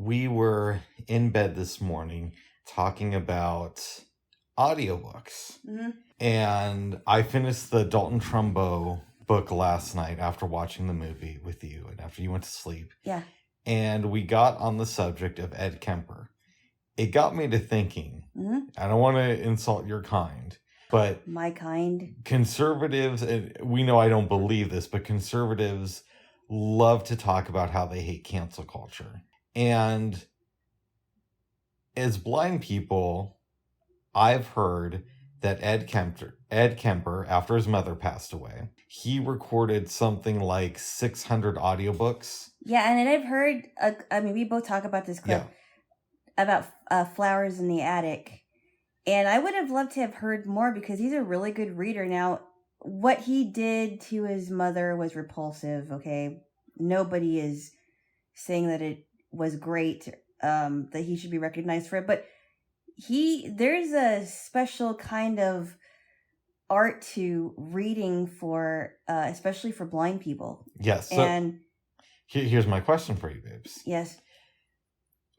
we were in bed this morning talking about audiobooks. Mm-hmm. And I finished the Dalton Trumbo book last night after watching the movie with you and after you went to sleep. Yeah. And we got on the subject of Ed Kemper. It got me to thinking, Mm-hmm. I don't want to insult your kind, but my kind. Conservatives, and we know I don't believe this, but conservatives love to talk about how they hate cancel culture. And as blind people, I've heard that Ed Kemper, after his mother passed away, he recorded something like 600 audiobooks. Yeah, and I've heard, we both talk about this clip about Flowers in the Attic. And I would have loved to have heard more because he's a really good reader. Now, what he did to his mother was repulsive, okay? Nobody is saying that it was great, that he should be recognized for it. But there's a special kind of art to reading for, especially for blind people. Yes. So and here's my question for you, babes. Yes.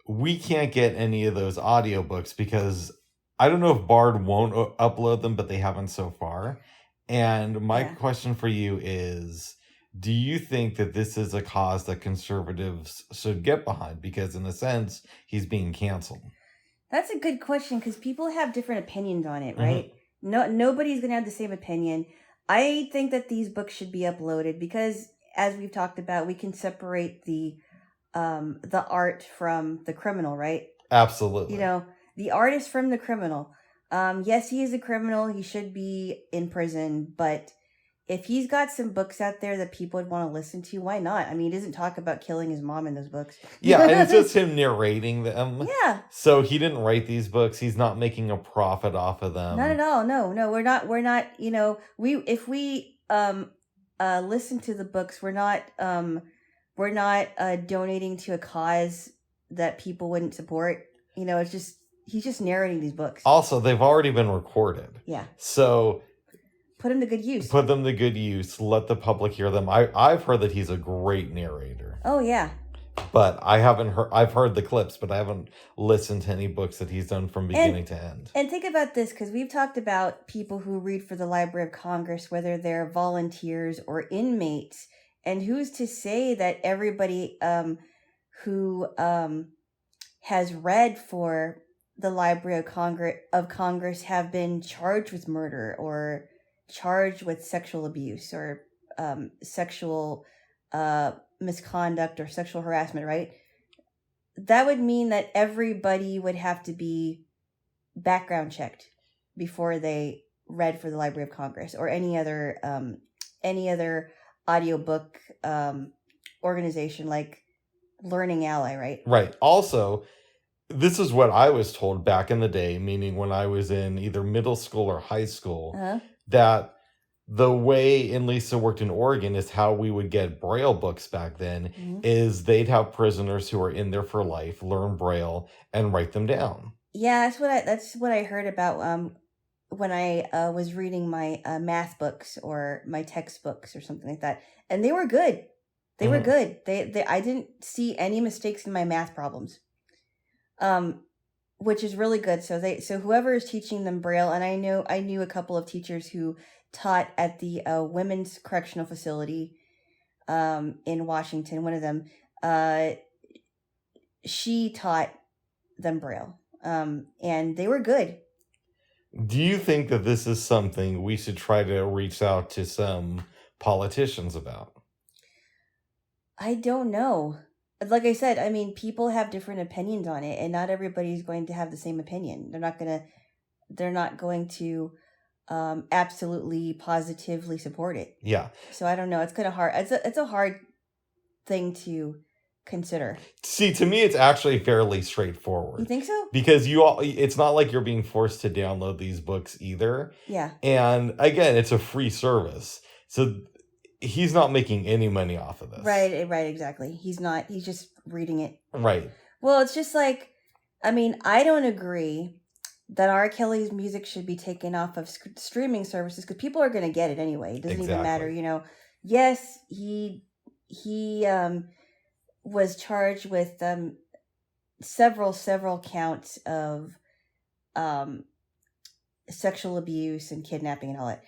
We can't get any of those audiobooks because I don't know if Bard won't upload them, but they haven't so far. And my question for you is, do you think that this is a cause that conservatives should get behind? Because in a sense, he's being canceled. That's a good question because people have different opinions on it, right? Mm-hmm. Nobody's going to have the same opinion. I think that these books should be uploaded because, as we've talked about, we can separate the art from the criminal, right? Absolutely. The artist from the criminal. Yes, he is a criminal. He should be in prison. But if he's got some books out there that people would want to listen to, why not? I mean, he doesn't talk about killing his mom in those books. Yeah, and it's just him narrating them. Yeah. So he didn't write these books. He's not making a profit off of them. Not at all. No, we're not. If we listen to the books, we're not donating to a cause that people wouldn't support. It's just, he's just narrating these books. Also, they've already been recorded. Yeah. So put them to good use. Put them to good use. Let the public hear them. I've heard that he's a great narrator. Oh, yeah. But I've heard the clips, but I haven't listened to any books that he's done from beginning to end. And think about this, because we've talked about people who read for the Library of Congress, whether they're volunteers or inmates. And who's to say that everybody who has read for the Library of Congress have been charged with murder or charged with sexual abuse or sexual misconduct or sexual harassment, right? That would mean that everybody would have to be background checked before they read for the Library of Congress or any other audiobook organization like Learning Ally, right? Right. Also, this is what I was told back in the day, meaning when I was in either middle school or high school, that the way Lisa worked in Oregon is how we would get Braille books back then, is they'd have prisoners who are in there for life learn Braille and write them down. Yeah, that's what I heard about when I was reading my math books or my textbooks or something like that, and they were good. They were good. I didn't see any mistakes in my math problems, which is really good. So whoever is teaching them Braille, and I knew a couple of teachers who taught at the women's correctional facility in Washington. One of them, she taught them Braille, and they were good. Do you think that this is something we should try to reach out to some politicians about? I don't know. Like I said, I mean, people have different opinions on it, and not everybody's going to have the same opinion. They're not going to absolutely positively support it. Yeah. So I don't know. It's kind of hard. It's a hard thing to consider. See, to me, it's actually fairly straightforward. You think so? Because it's not like you're being forced to download these books either. Yeah. And again, it's a free service. So he's not making any money off of this. Right, exactly. He's not. He's just reading it. Right. Well, it's just like, I mean, I don't agree that R. Kelly's music should be taken off of streaming services because people are going to get it anyway. It doesn't even matter, Yes, he was charged with several counts of um, sexual abuse and kidnapping and all that.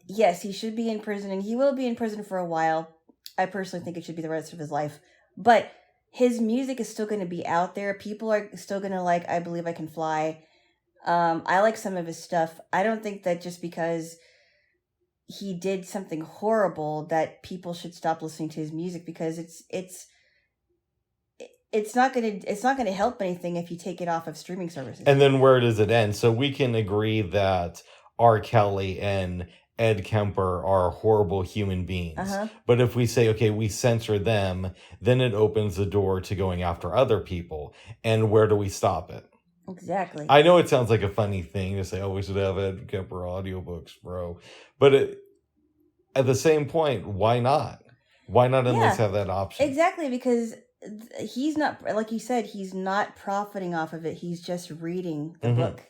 Yes, he should be in prison, and he will be in prison for a while. I personally think it should be the rest of his life. But his music is still going to be out there. People are still going to like I Believe I Can Fly. I like some of his stuff. I don't think that just because he did something horrible that people should stop listening to his music, because it's not gonna help anything if you take it off of streaming services. And then where does it end? So we can agree that R. Kelly and Ed Kemper are horrible human beings. But if we say, okay, we censor them, then it opens the door to going after other people. And where do we stop it? Exactly. I know it sounds like a funny thing to say, oh, we should have Ed Kemper audiobooks, bro. But at the same point, why not? Why not at least have that option? Exactly, because he's not, like you said, he's not profiting off of it. He's just reading the book.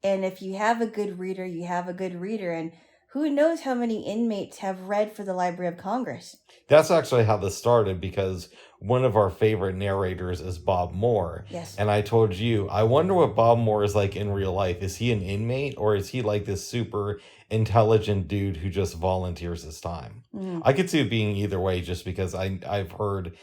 And if you have a good reader, you have a good reader. And who knows how many inmates have read for the Library of Congress? That's actually how this started, because one of our favorite narrators is Bob Moore. Yes. And I told you, I wonder what Bob Moore is like in real life. Is he an inmate, or is he like this super intelligent dude who just volunteers his time? I could see it being either way, just because I've heard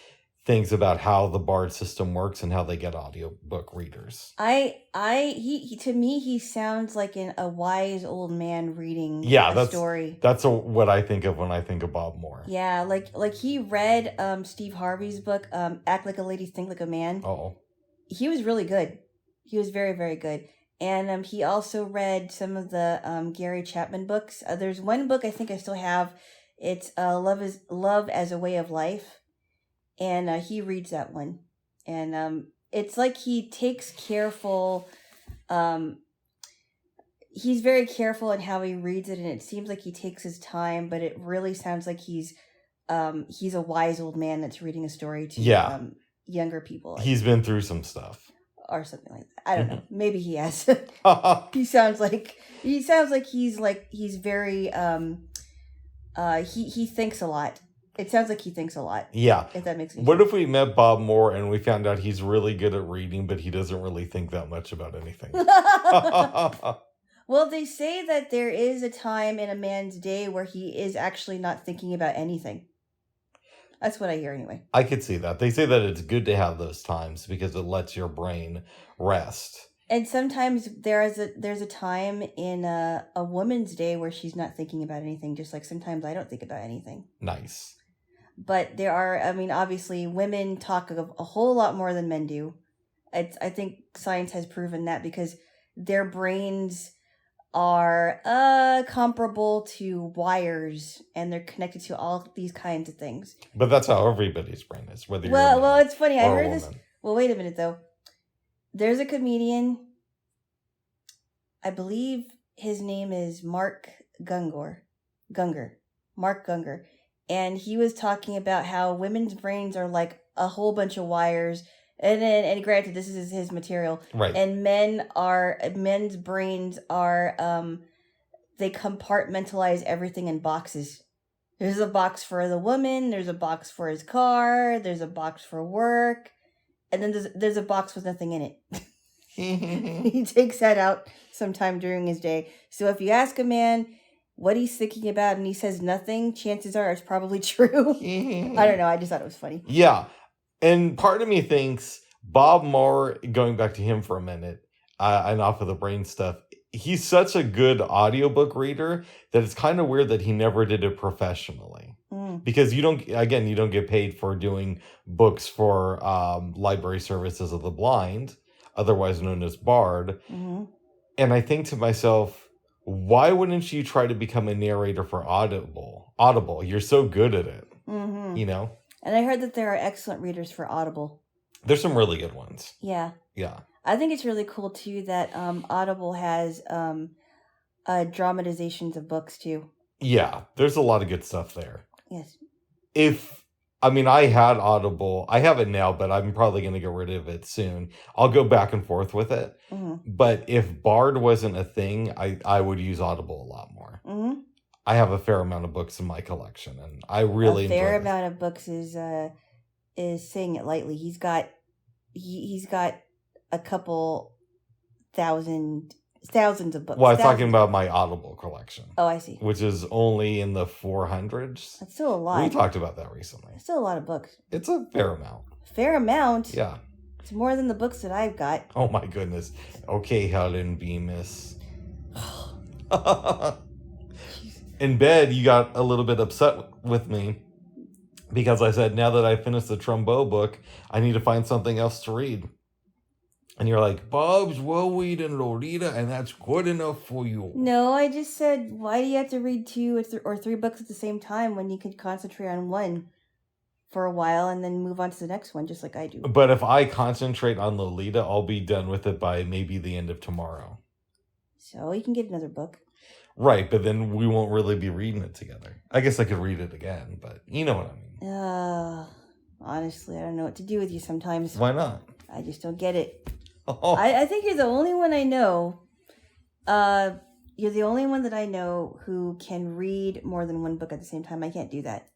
things about how the BARD system works and how they get audiobook readers. He to me, he sounds like a wise old man reading a story. That's what I think of when I think of Bob Moore. Yeah, like he read Steve Harvey's book, Act Like a Lady, Think Like a Man. Oh. He was really good. He was very, very good. And he also read some of the Gary Chapman books. There's one book I think I still have. It's Love as a Way of Life. And he reads that one. And it's like he takes careful... he's very careful in how he reads it, and it seems like he takes his time, but it really sounds like he's a wise old man that's reading a story to younger people. He's been through some stuff. Or something like that. I don't know. Maybe he has. He sounds like he's very he thinks a lot. It sounds like he thinks a lot. Yeah. If that makes sense. What if we met Bob Moore and we found out he's really good at reading, but he doesn't really think that much about anything? Well, they say that there is a time in a man's day where he is actually not thinking about anything. That's what I hear anyway. I could see that. They say that it's good to have those times because it lets your brain rest. And sometimes there's a time in a woman's day where she's not thinking about anything, just like sometimes I don't think about anything. Nice. But there are, I mean, obviously women talk a whole lot more than men do. I think science has proven that, because their brains are comparable to wires, and they're connected to all these kinds of things. But that's how everybody's brain is, whether you're well, it's funny. I heard woman. This. Well, wait a minute though. There's a comedian. I believe his name is Mark Gungor. Mark Gungor. And he was talking about how women's brains are like a whole bunch of wires. And granted, this is his material. Right. And men's brains are, they compartmentalize everything in boxes. There's a box for the woman. There's a box for his car. There's a box for work. And then there's a box with nothing in it. He takes that out sometime during his day. So if you ask a man what he's thinking about and he says nothing, chances are it's probably true. I don't know. I just thought it was funny. Yeah. And part of me thinks Bob Moore, going back to him for a minute, and off of the brain stuff, he's such a good audiobook reader that it's kind of weird that he never did it professionally. Because you don't get paid for doing books for Library Services of the Blind, otherwise known as BARD. Mm-hmm. And I think to myself, why wouldn't you try to become a narrator for Audible? You're so good at it. Mm-hmm. You know? And I heard that there are excellent readers for Audible. There's some really good ones. Yeah. Yeah. I think it's really cool, too, that Audible has dramatizations of books, too. Yeah. There's a lot of good stuff there. Yes. I had Audible. I have it now, but I'm probably going to get rid of it soon. I'll go back and forth with it. Mm-hmm. But if BARD wasn't a thing, I would use Audible a lot more. Mm-hmm. I have a fair amount of books in my collection, and I really enjoy it. A fair amount of books is saying it lightly. He's got he's got a couple thousands of books. Well, I was talking Thousands. about my Audible collection. Oh, I see. Which is only in the 400s. That's still a lot. We talked about that recently. That's still a lot of books. It's a fair amount. Fair amount? Yeah. It's more than the books that I've got. Oh my goodness. Okay, Helen Bemis. In bed, you got a little bit upset with me because I said, now that I finished the Trumbo book, I need to find something else to read. And you're like, Bob's Wellweed and Lolita, and that's good enough for you. No, I just said, why do you have to read 2 or 3 books at the same time when you could concentrate on one for a while and then move on to the next one, just like I do? But if I concentrate on Lolita, I'll be done with it by maybe the end of tomorrow. So you can get another book. Right, but then we won't really be reading it together. I guess I could read it again, but you know what I mean. Honestly, I don't know what to do with you sometimes. Why not? I just don't get it. Oh. I think you're the only one I know. You're the only one that I know who can read more than one book at the same time. I can't do that.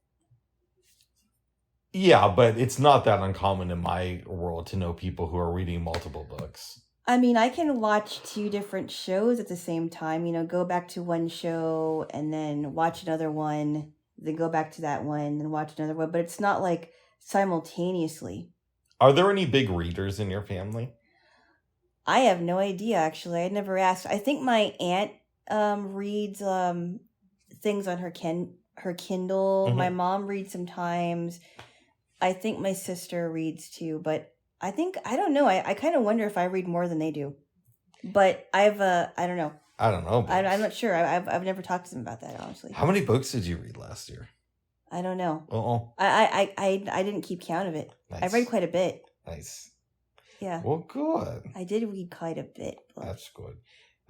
Yeah, but it's not that uncommon in my world to know people who are reading multiple books. I mean, I can watch 2 different shows at the same time. You know, go back to one show and then watch another one, then go back to that one and watch another one. But it's not like simultaneously. Are there any big readers in your family? I have no idea, actually. I never asked. I think my aunt reads things on her Kindle. Mm-hmm. My mom reads sometimes. I think my sister reads too, but I don't know. I kind of wonder if I read more than they do. But I don't know. I don't know. I'm not sure. I've never talked to them about that, honestly. How many books did you read last year? I don't know. Uh-oh. I didn't keep count of it. Nice. I read quite a bit. Nice. Yeah. Well, good. I did read quite a bit. That's good.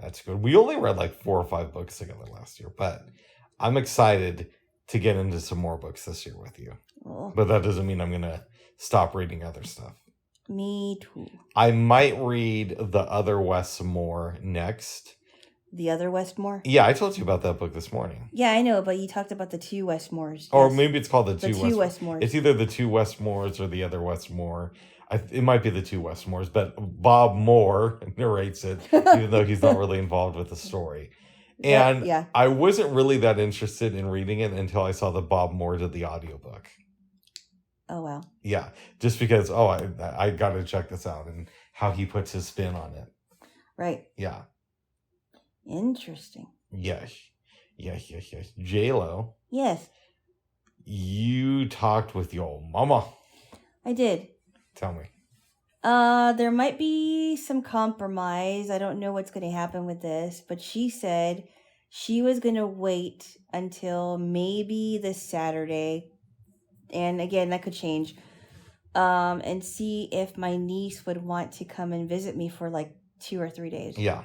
That's good. We only read like 4 or 5 books together last year, but I'm excited to get into some more books this year with you. Oh. But that doesn't mean I'm going to stop reading other stuff. Me too. I might read The Other Westmore next. The Other Westmore? Yeah, I told you about that book this morning. Yeah, I know, but you talked about the 2 Westmores. Or Yes. maybe it's called The Two Westmores. It's either The Two Westmores or The Other Westmore. It might be The Two Westmores, but Bob Moore narrates it, even though he's not really involved with the story. And yeah. I wasn't really that interested in reading it until I saw that Bob Moore did the audiobook. Oh, wow. Yeah, just because, I got to check this out and how he puts his spin on it. Right. Yeah. Interesting. Yes. Jaylo. Yes. You talked with your mama. I did. Tell me. There might be some compromise. I don't know what's going to happen with this, but she said she was going to wait until maybe this Saturday. And again, that could change. And see if my niece would want to come and visit me for like 2 or 3 days. Yeah.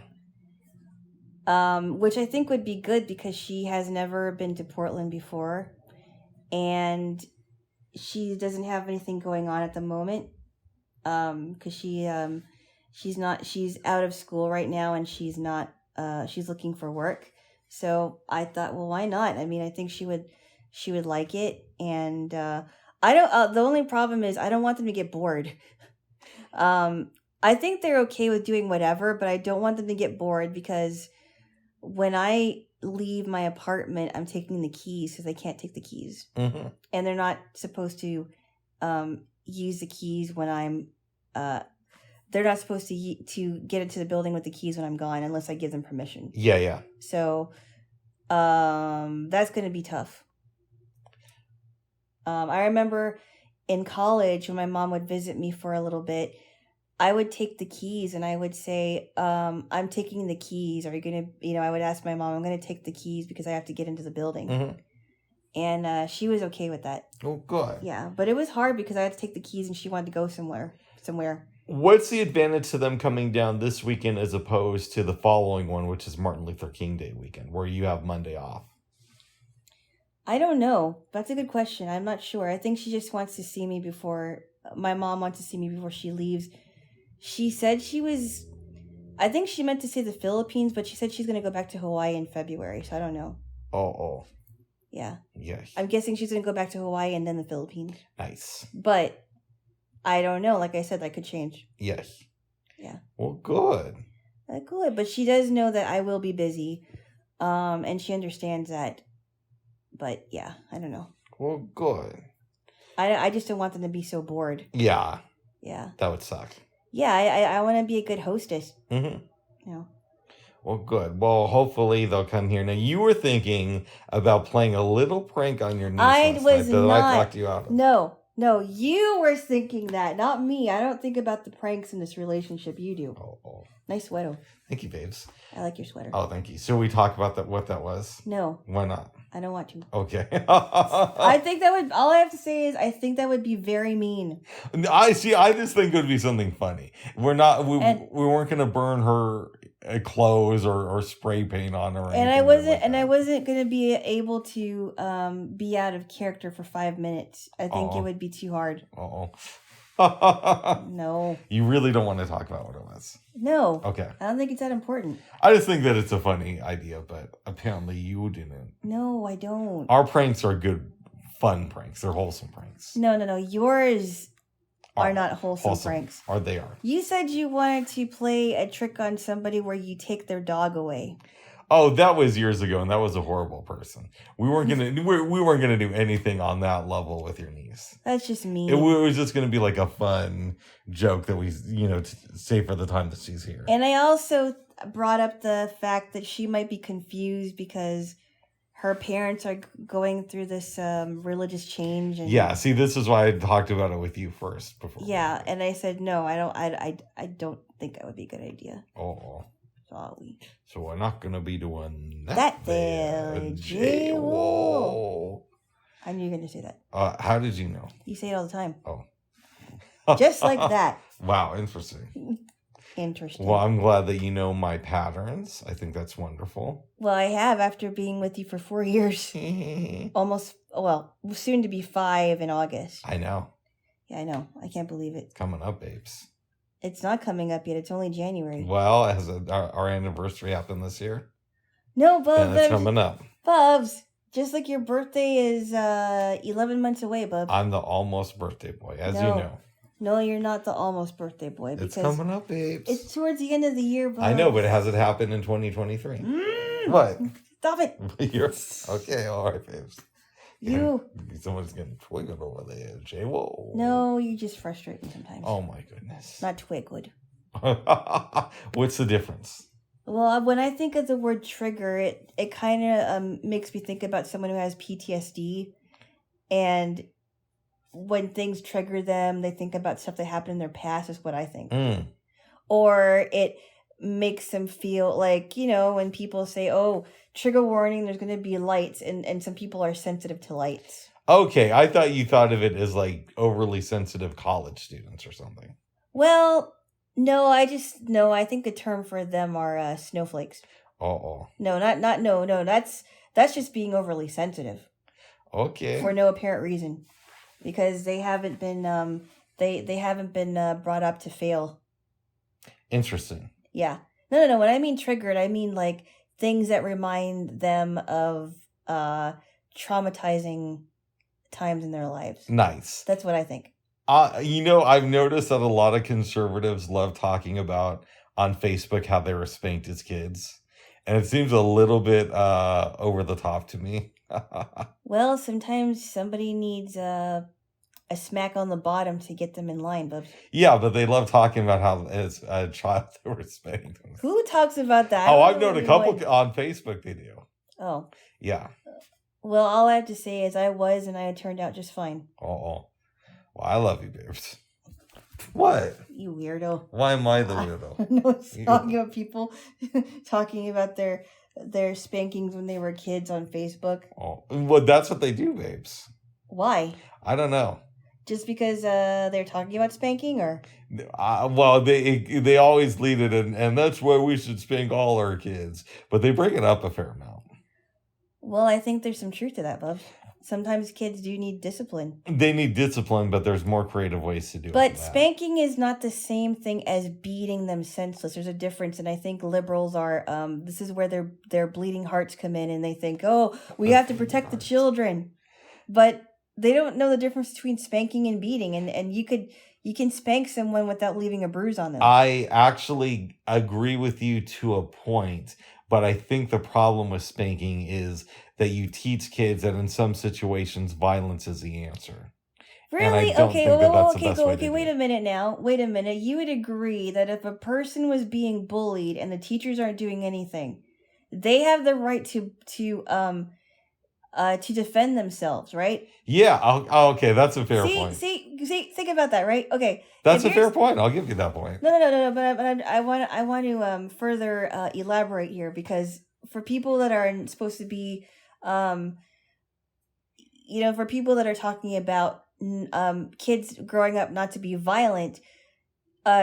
Which I think would be good because she has never been to Portland before. And she doesn't have anything going on at the moment. Because she's out of school right now and she's looking for work. So I thought, well, why not? I mean, I think she would like it. And, the only problem is I don't want them to get bored. I think they're okay with doing whatever, but I don't want them to get bored because when I leave my apartment, I'm taking the keys because they can't take the keys. Mm-hmm. And they're not supposed to use the keys when I'm they're not supposed to get into the building with the keys when I'm gone unless I give them permission. Yeah. So that's going to be tough. I remember in college when my mom would visit me for a little bit, I would take the keys and I would say, I'm taking the keys. Are you going to, I would ask my mom, I'm going to take the keys because I have to get into the building. Mm-hmm. And she was okay with that. Oh, good. Yeah, but it was hard because I had to take the keys and she wanted to go somewhere. What's the advantage to them coming down this weekend as opposed to the following one, which is Martin Luther King Day weekend, where you have Monday off? I don't know. That's a good question. I'm not sure. I think she just wants to see me before... My mom wants to see me before she leaves. She said I think she meant to say the Philippines, but she said she's going to go back to Hawaii in February, so I don't know. Oh. Yeah. Yes. I'm guessing she's going to go back to Hawaii and then the Philippines. Nice. But I don't know. Like I said, that could change. Yes. Yeah. Well, good. Good. But she does know that I will be busy. And she understands that. But yeah, I don't know. Well, good. I just don't want them to be so bored. Yeah. Yeah. That would suck. Yeah, I want to be a good hostess. Mm-hmm. You know. Well, good. Well, hopefully they'll come here. Now, you were thinking about playing a little prank on your niece I last was night that not. I talked you out of. No, you were thinking that, not me. I don't think about the pranks in this relationship. You do. Oh. Nice sweater. Thank you, babes. I like your sweater. Oh, thank you. So we talk about what that was? No. Why not? I don't want to. Okay. I think that would, all I have to say is I think that would be very mean. I just think it would be something funny. We weren't going to burn her clothes or spray paint on her. And I wasn't going to be able to be out of character for 5 minutes. I think it would be too hard. No. You really don't want to talk about what it was? No. Okay. I don't think it's that important. I just think that it's a funny idea, but apparently you didn't. No, I don't. Our pranks are good, fun pranks. They're wholesome pranks. No. Yours are not wholesome pranks. Or they are. You said you wanted to play a trick on somebody where you take their dog away. Oh, that was years ago, and that was a horrible person. We weren't gonna do anything on that level with your niece. That's just mean. It was just gonna be like a fun joke that we, say for the time that she's here. And I also brought up the fact that she might be confused because her parents are going through this religious change. And yeah, see, this is why I talked about it with you first before. Yeah, and I said no. I don't think that would be a good idea. Oh. Sorry. So we're not going to be doing that there, Jaylo. I knew you were going to say that. How did you know? You say it all the time. Oh. Just like that. Wow, interesting. Interesting. Well, I'm glad that you know my patterns. I think that's wonderful. Well, I have after being with you for 4 years. Almost, soon to be 5 in August. I know. Yeah, I know. I can't believe it. Coming up, babes. It's not coming up yet. It's only January. Well, has our anniversary happened this year? No, Bubs. Then it's coming up. Bubs, just like your birthday is 11 months away, Bubs. I'm the almost birthday boy, as you know. No, you're not the almost birthday boy. It's coming up, babes. It's towards the end of the year, Bubs. I know, but it hasn't happened in 2023. What? Stop it. You're okay. All right, babes. Someone's getting twiggled over there, Jaylo. No, you just frustrate me sometimes. Oh my goodness. Not twiggled. What's the difference? Well, when I think of the word trigger, it kind of makes me think about someone who has PTSD, and when things trigger them, they think about stuff that happened in their past. Is what I think. Or it makes them feel like, when people say, oh, trigger warning, there's going to be lights, and some people are sensitive to lights. Okay, I thought you thought of it as like overly sensitive college students or something. Well, no, I think the term for them are snowflakes. No, that's just being overly sensitive. Okay. For no apparent reason, because they haven't been they haven't been brought up to fail. Interesting. Yeah. No. When I mean triggered, I mean like things that remind them of traumatizing times in their lives. Nice. That's what I think. I've noticed that a lot of conservatives love talking about on Facebook how they were spanked as kids. And it seems a little bit over the top to me. Well, sometimes somebody needs a smack on the bottom to get them in line, Bubs. Yeah, but they love talking about how as a child they were spanked. Who talks about that? I've known a couple on Facebook they do. Oh. Yeah. Well, all I have to say is I turned out just fine. Oh. Well, I love you, babes. What? You weirdo. Why am I the weirdo? No, it's talking about people talking about their spankings when they were kids on Facebook. Oh, well, that's what they do, babes. Why? I don't know. Just because they're talking about spanking, or? Well, they always lead it, and that's why we should spank all our kids. But they bring it up a fair amount. Well, I think there's some truth to that, Bubs. Sometimes kids do need discipline. They need discipline, but there's more creative ways to do it. But spanking is not the same thing as beating them senseless. There's a difference, and I think liberals are. This is where their bleeding hearts come in, and they think, oh, we have to protect the children, but they don't know the difference between spanking and beating. And you could You can spank someone without leaving a bruise on them. I actually agree with you to a point, but I think the problem with spanking is that you teach kids that in some situations violence is the answer. Really? And I don't Okay, think that that's the okay, best way to okay, do wait it. a minute now. Wait a minute. You would agree that if a person was being bullied and the teachers aren't doing anything, they have the right to defend themselves, right? Yeah, okay, that's a fair point. See, think about that, right? Okay. That's a fair point. I'll give you that point. No, but I want to further elaborate here, because for people that are supposed to be for people that are talking about kids growing up not to be violent,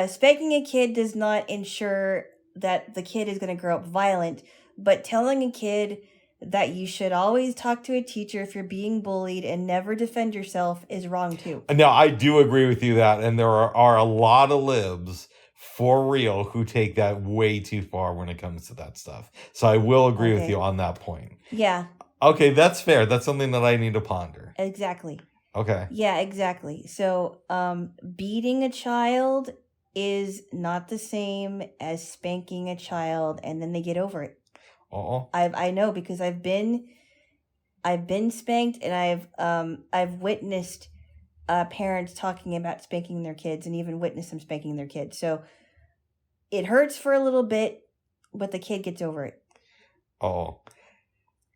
spanking a kid does not ensure that the kid is going to grow up violent, but telling a kid that you should always talk to a teacher if you're being bullied and never defend yourself is wrong too. Now, I do agree with you that, and there are a lot of libs for real who take that way too far when it comes to that stuff. So I will agree with you on that point. Yeah. Okay, that's fair. That's something that I need to ponder. Exactly. Okay. Yeah, exactly. So, beating a child is not the same as spanking a child and then they get over it. I know, because I've been spanked, and I've witnessed parents talking about spanking their kids, and even witnessed them spanking their kids. So it hurts for a little bit, but the kid gets over it. Oh,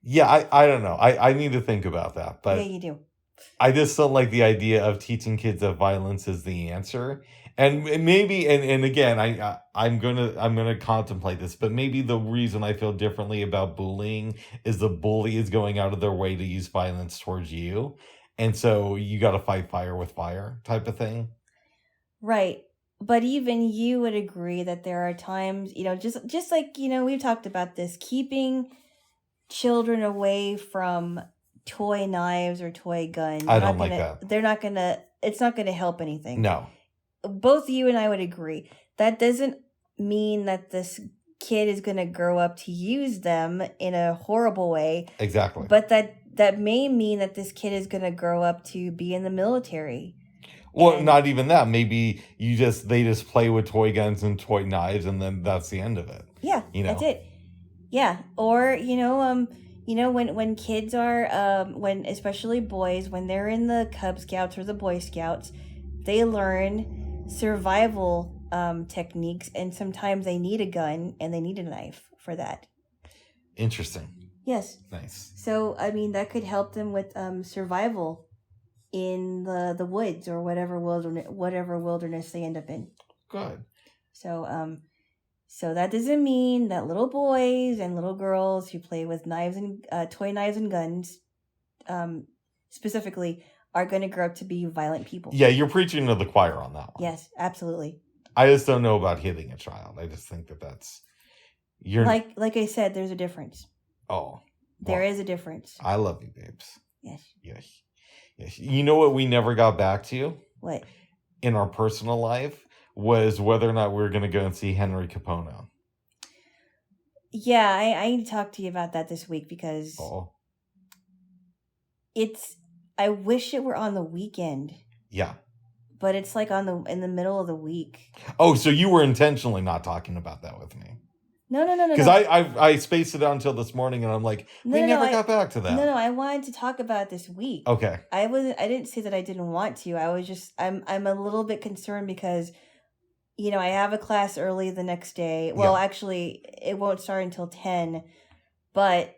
yeah. I don't know. I need to think about that, but yeah, you do. I just don't like the idea of teaching kids that violence is the answer. And maybe, and again, I'm gonna contemplate this, but maybe the reason I feel differently about bullying is the bully is going out of their way to use violence towards you, and so you got to fight fire with fire type of thing. Right, but even you would agree that there are times, just like we've talked about this, keeping children away from toy knives or toy guns. I don't like that. They're not gonna. It's not gonna help anything. No. Both you and I would agree. That doesn't mean that this kid is going to grow up to use them in a horrible way. Exactly. But that may mean that this kid is going to grow up to be in the military. Well, not even that. Maybe they just play with toy guns and toy knives, and then that's the end of it. Yeah, that's it. Yeah, or when kids are when, especially boys, when they're in the Cub Scouts or the Boy Scouts, they learn survival techniques, and sometimes they need a gun and they need a knife for that. Interesting. Yes. Nice. So I mean, that could help them with survival in the woods or whatever wilderness they end up in. Good. So so that doesn't mean that little boys and little girls who play with knives and toy knives and guns specifically are going to grow up to be violent people. Yeah, you're preaching to the choir on that one. Yes, absolutely. I just don't know about hitting a child. I just think that's... Like I said, there's a difference. Oh. There is a difference. I love you, babes. Yes. Yes. You know what we never got back to? What? In our personal life was whether or not we were going to go and see Henry Capono. Yeah, I need to talk to you about that this week, because I wish it were on the weekend. Yeah. But it's like in the middle of the week. Oh, so you were intentionally not talking about that with me? No. Because I spaced it out until this morning, and I'm like, we never got back to that. No, I wanted to talk about it this week. Okay. I didn't say that I didn't want to. I was just, I'm a little bit concerned because, I have a class early the next day. Well, actually, it won't start until 10, but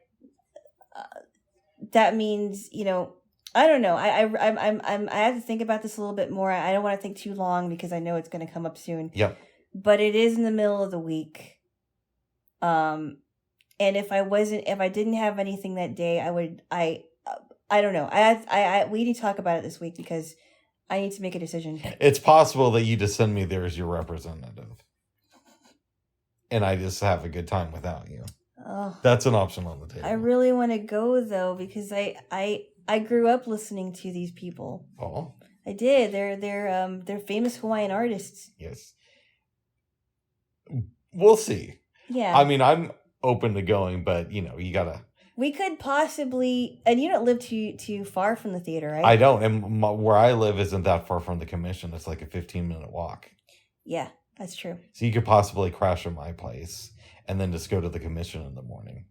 that means, I don't know. I have to think about this a little bit more. I don't want to think too long because I know it's going to come up soon. Yep. But it is in the middle of the week. And if I didn't have anything that day, I don't know. We need to talk about it this week because I need to make a decision. It's possible that you just send me there as your representative, and I just have a good time without you. Oh, that's an option on the table. I really want to go though because I grew up listening to these people. Oh, I did. They're famous Hawaiian artists. Yes. We'll see. Yeah. I mean, I'm open to going, but you gotta We could possibly, and you don't live too far from the theater, right? I don't, and where I live isn't that far from the commission. It's like a 15-minute walk. Yeah, that's true. So you could possibly crash at my place and then just go to the commission in the morning.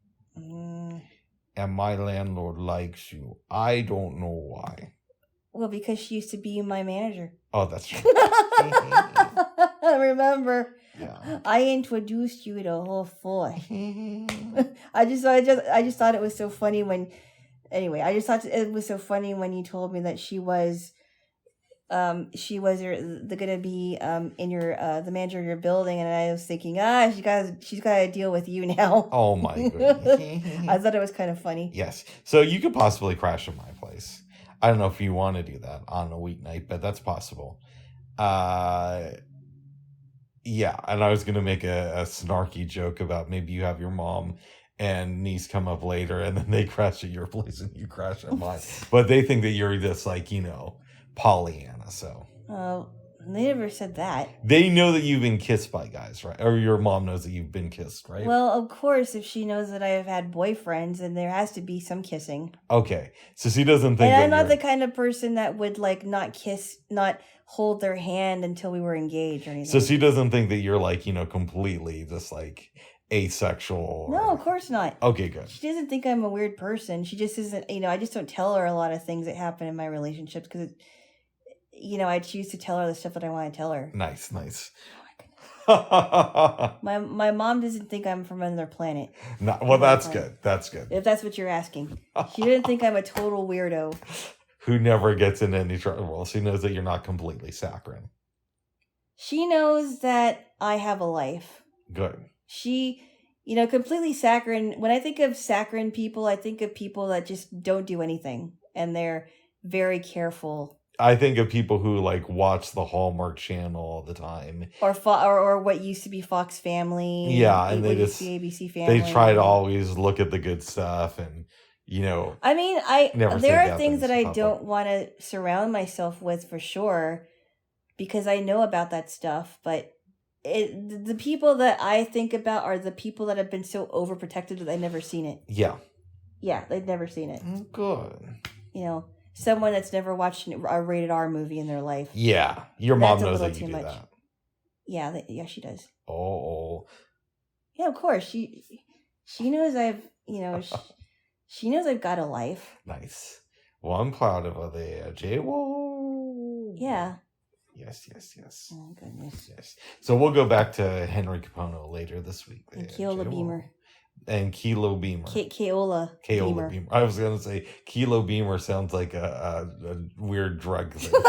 And my landlord likes you. I don't know why. Well, because she used to be my manager. Oh, that's true. I remember. Yeah. I introduced you to the whole floor. I just thought it was so funny when. Anyway, I just thought it was so funny when you told me that she was gonna be in your the manager of your building, and I was thinking, she's got to deal with you now. Oh my goodness. I thought it was kind of funny. Yes. So you could possibly crash at my place. I don't know if you want to do that on a weeknight, but that's possible. Yeah, and I was going to make a snarky joke about maybe you have your mom and niece come up later and then they crash at your place and you crash at mine. But they think that you're just like, Pollyanna, so. They never said that. They know that you've been kissed by guys, right? Or your mom knows that you've been kissed, right? Well, of course, if she knows that I have had boyfriends, then there has to be some kissing. Okay, so she doesn't think. And I'm not the kind of person that would not hold their hand until we were engaged or anything. So she doesn't think that you're completely just asexual. No, of course not. Okay, good. She doesn't think I'm a weird person. She just isn't. I just don't tell her a lot of things that happen in my relationships because I choose to tell her the stuff that I want to tell her. Nice. Oh my goodness. My mom doesn't think I'm from another planet. No, well, that's good. That's good. If that's what you're asking. She didn't think I'm a total weirdo. Who never gets in any trouble. Well, she knows that you're not completely saccharine. She knows that I have a life. Good. She, completely saccharine. When I think of saccharine people, I think of people that just don't do anything. And they're very careful. I think of people who watch the Hallmark Channel all the time, or what used to be Fox Family. Yeah, and they just ABC Family. They try to always look at the good stuff, and I mean, there are things that I don't want to surround myself with for sure, because I know about that stuff. But the people that I think about are the people that have been so overprotected that they've never seen it. Yeah, they've never seen it. Good. Someone that's never watched a rated R movie in their life. Yeah, your mom knows that you do that. Yeah, she does. Oh. Yeah, of course. She knows I've, she knows I've got a life. Nice. Well, I'm proud of her there, Jaylo. Yeah. Yes. Oh, goodness. Yes. So we'll go back to Henry Capono later this week. And Keola Beamer. And Kilo Beamer. Keola Beamer. I was going to say Kilo Beamer sounds like a weird drug thing.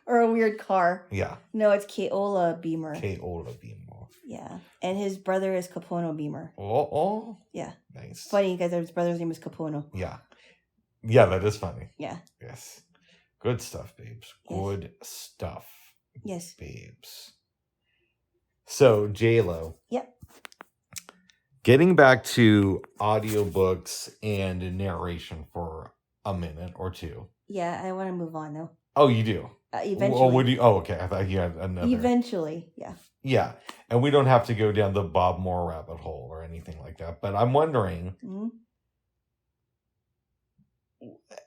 Or a weird car. Yeah. No, it's Keola Beamer. Keola Beamer. Yeah. And his brother is Capono Beamer. Oh. Yeah. Nice. Funny because his brother's name is Capono. Yeah. Yeah, that is funny. Yeah. Yes. Good stuff, babes. Yes. Good stuff. Yes. Babes. So, Jaylo. Yep. Getting back to audiobooks and narration for a minute or two. Yeah, I want to move on though. Oh, you do? Eventually. Okay. I thought you had another. Eventually, yeah. Yeah. And we don't have to go down the Bob Moore rabbit hole or anything like that. But I'm wondering,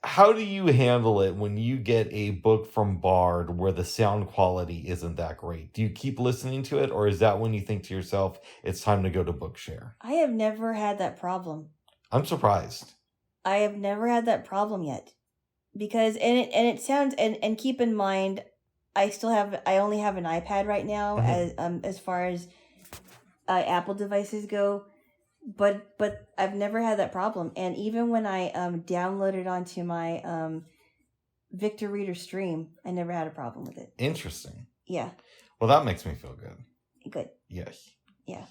how do you handle it when you get a book from Bard where the sound quality isn't that great? Do you keep listening to it, or is that when you think to yourself, it's time to go to Bookshare? I have never had that problem. I'm surprised. I have never had that problem yet. Because it sounds and keep in mind, I only have an iPad right now as far as Apple devices go, but I've never had that problem. And even when I downloaded onto my Victor Reader Stream, I never had a problem with it. Interesting. Yeah. Well, that makes me feel good. Good. Yes. Yeah.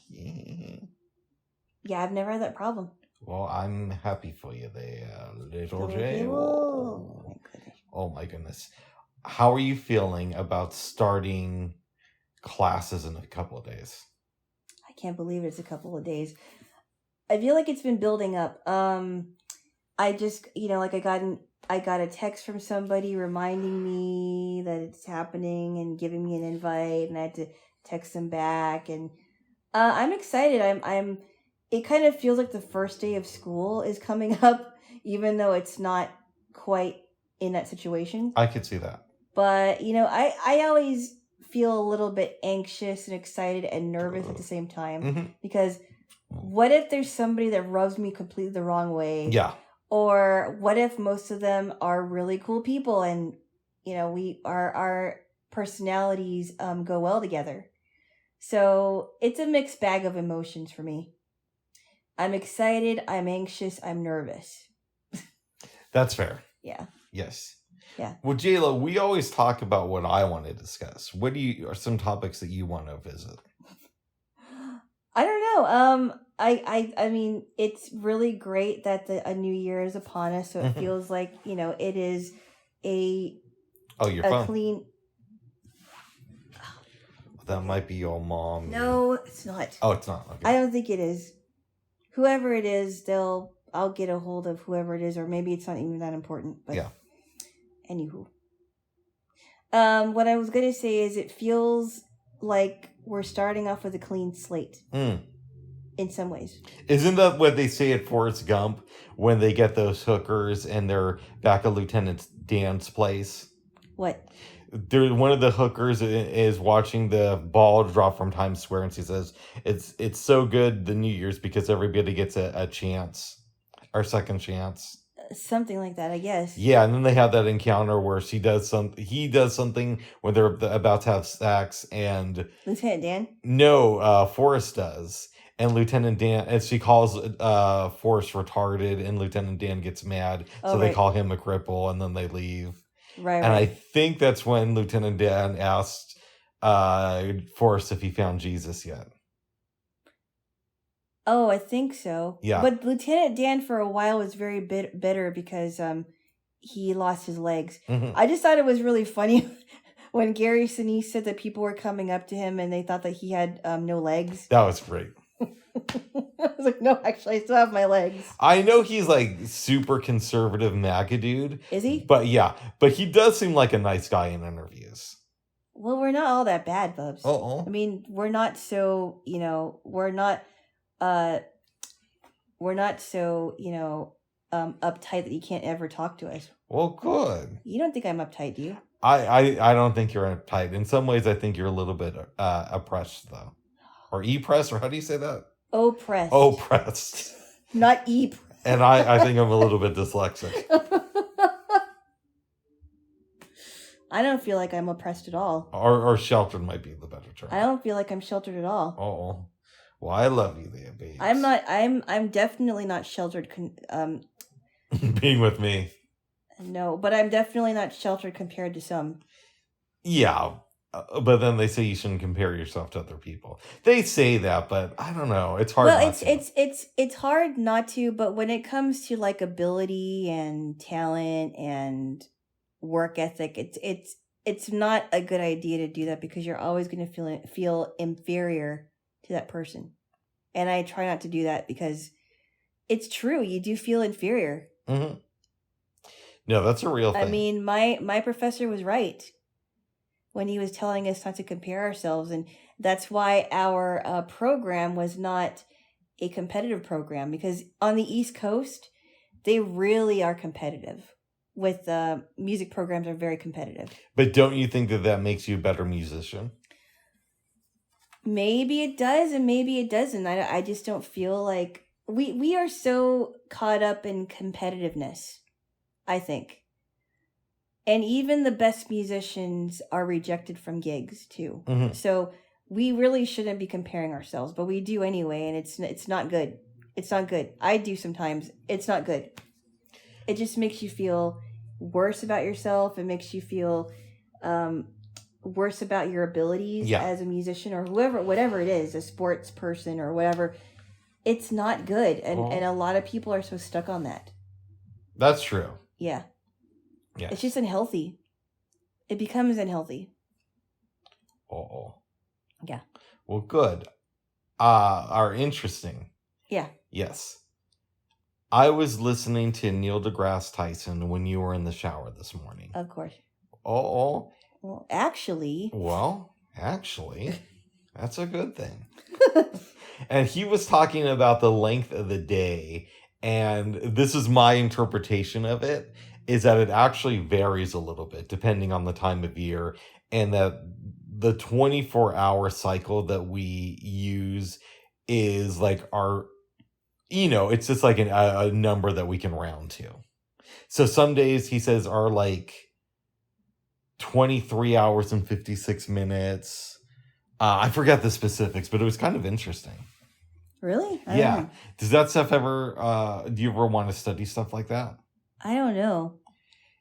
Yeah, I've never had that problem. Well, I'm happy for you there, little Jay. Oh my goodness. How are you feeling about starting classes in a couple of days? I can't believe it's a couple of days. I feel like it's been building up. I just, I got a text from somebody reminding me that it's happening and giving me an invite, and I had to text them back, and I'm excited. it kind of feels like the first day of school is coming up, even though it's not quite in that situation. I could see that. But, I always feel a little bit anxious and excited and nervous at the same time. Because what if there's somebody that rubs me completely the wrong way? Yeah. Or what if most of them are really cool people and, our personalities go well together? So it's a mixed bag of emotions for me. I'm excited, I'm anxious, I'm nervous. That's fair. Yeah. Yes. Yeah. Well, Jaylo, we always talk about what I want to discuss. What are some topics that you want to visit? I don't know. I mean, it's really great that a new year is upon us. So it feels like, it is a phone. Clean. That might be your mom. No, it's not. Oh, it's not. Okay. I don't think it is. Whoever it is, I'll get a hold of whoever it is, or maybe it's not even that important. But yeah. Anywho. What I was gonna say is it feels like we're starting off with a clean slate. In some ways. Isn't that what they say at Forrest Gump when they get those hookers and they're back at Lieutenant Dan's place? What? One of the hookers is watching the ball drop from Times Square, and she says, "It's so good the New Year's because everybody gets a chance, or second chance." Something like that, I guess. Yeah, and then they have that encounter where he does something when they're about to have sex, and Lieutenant Dan? No, Forrest does. And Lieutenant Dan, and she calls Forrest retarded, and Lieutenant Dan gets mad, so they call him a cripple, and then they leave. Right. And I think that's when Lieutenant Dan asked Forrest if he found Jesus yet. Oh, I think so. Yeah. But Lieutenant Dan for a while was very bitter because he lost his legs. I just thought it was really funny when Gary Sinise said that people were coming up to him and they thought that he had no legs. That was great. I was like, no, actually, I still have my legs. I know he's like super conservative MAGA dude. Is he? But he does seem like a nice guy in interviews. Well, we're not all that bad, Bubs. Uh-oh. I mean, we're not so, we're not so, uptight that you can't ever talk to us. Well, good. You don't think I'm uptight, do you? I don't think you're uptight. In some ways, I think you're a little bit oppressed, though. Or E-pressed, or how do you say that? Oppressed. Oppressed. Not E-pressed. And I think I'm a little bit dyslexic. I don't feel like I'm oppressed at all. Or sheltered might be the better term. I don't feel like I'm sheltered at all. Oh. Well, I love you there, babe. I'm definitely not sheltered. Being with me. No, but I'm definitely not sheltered compared to some. Yeah. But then they say you shouldn't compare yourself to other people. They say that, but I don't know. It's hard. Well, it's hard not to. But when it comes to like ability and talent and work ethic, it's not a good idea to do that because you're always going to feel inferior to that person. And I try not to do that because it's true. You do feel inferior. Mm-hmm. No, that's a real thing. I mean, my professor was right when he was telling us not to compare ourselves. And that's why our program was not a competitive program, because on the East Coast, they really are competitive. With music programs are very competitive. But don't you think that makes you a better musician? Maybe it does, and maybe it doesn't. I just don't feel like we are so caught up in competitiveness, I think. And even the best musicians are rejected from gigs too. Mm-hmm. So we really shouldn't be comparing ourselves, but we do anyway, and it's not good. It's not good. I do sometimes. It's not good. It just makes you feel worse about yourself. It makes you feel worse about your abilities as a musician or whatever it is, a sports person or whatever. It's not good. And a lot of people are so stuck on that. That's true. Yeah. Yes. It's just unhealthy. It becomes unhealthy. Oh. Yeah. Well, good. Are interesting. Yeah. Yes. I was listening to Neil deGrasse Tyson when you were in the shower this morning. Of course. Oh. Well, actually. That's a good thing. And he was talking about the length of the day. And this is my interpretation of it, is that it actually varies a little bit depending on the time of year. And that the 24-hour cycle that we use is like our, it's just like a number that we can round to. So some days, he says, are like 23 hours and 56 minutes. I forgot the specifics, but it was kind of interesting. Really? I don't Yeah. know. Does that stuff ever, do you ever want to study stuff like that? I don't know.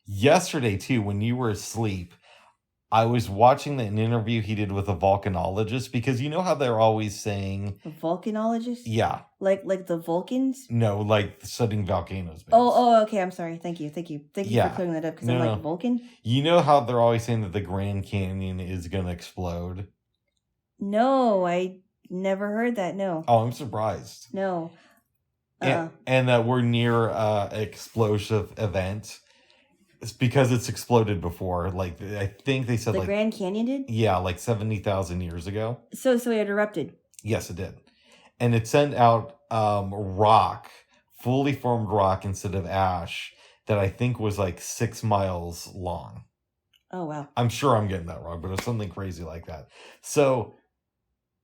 Yesterday, too, when you were asleep, I was watching an interview he did with a volcanologist, because you know how they're always saying... A volcanologist? Yeah. Like the Vulcans? No, like studying volcanoes. Oh, okay. I'm sorry. Thank you Yeah. for clearing that up, because No, I'm no. like, Vulcan? You know how they're always saying that the Grand Canyon is going to explode? No, I never heard that. No. Oh, I'm surprised. No. And that we're near an explosive event. It's because it's exploded before. Like, I think they said The like... Grand Canyon did? Yeah, like 70,000 years ago. So it erupted. Yes, it did. And it sent out rock, fully formed rock instead of ash, that I think was like 6 miles long. Oh, wow. I'm sure I'm getting that wrong, but it was something crazy like that. So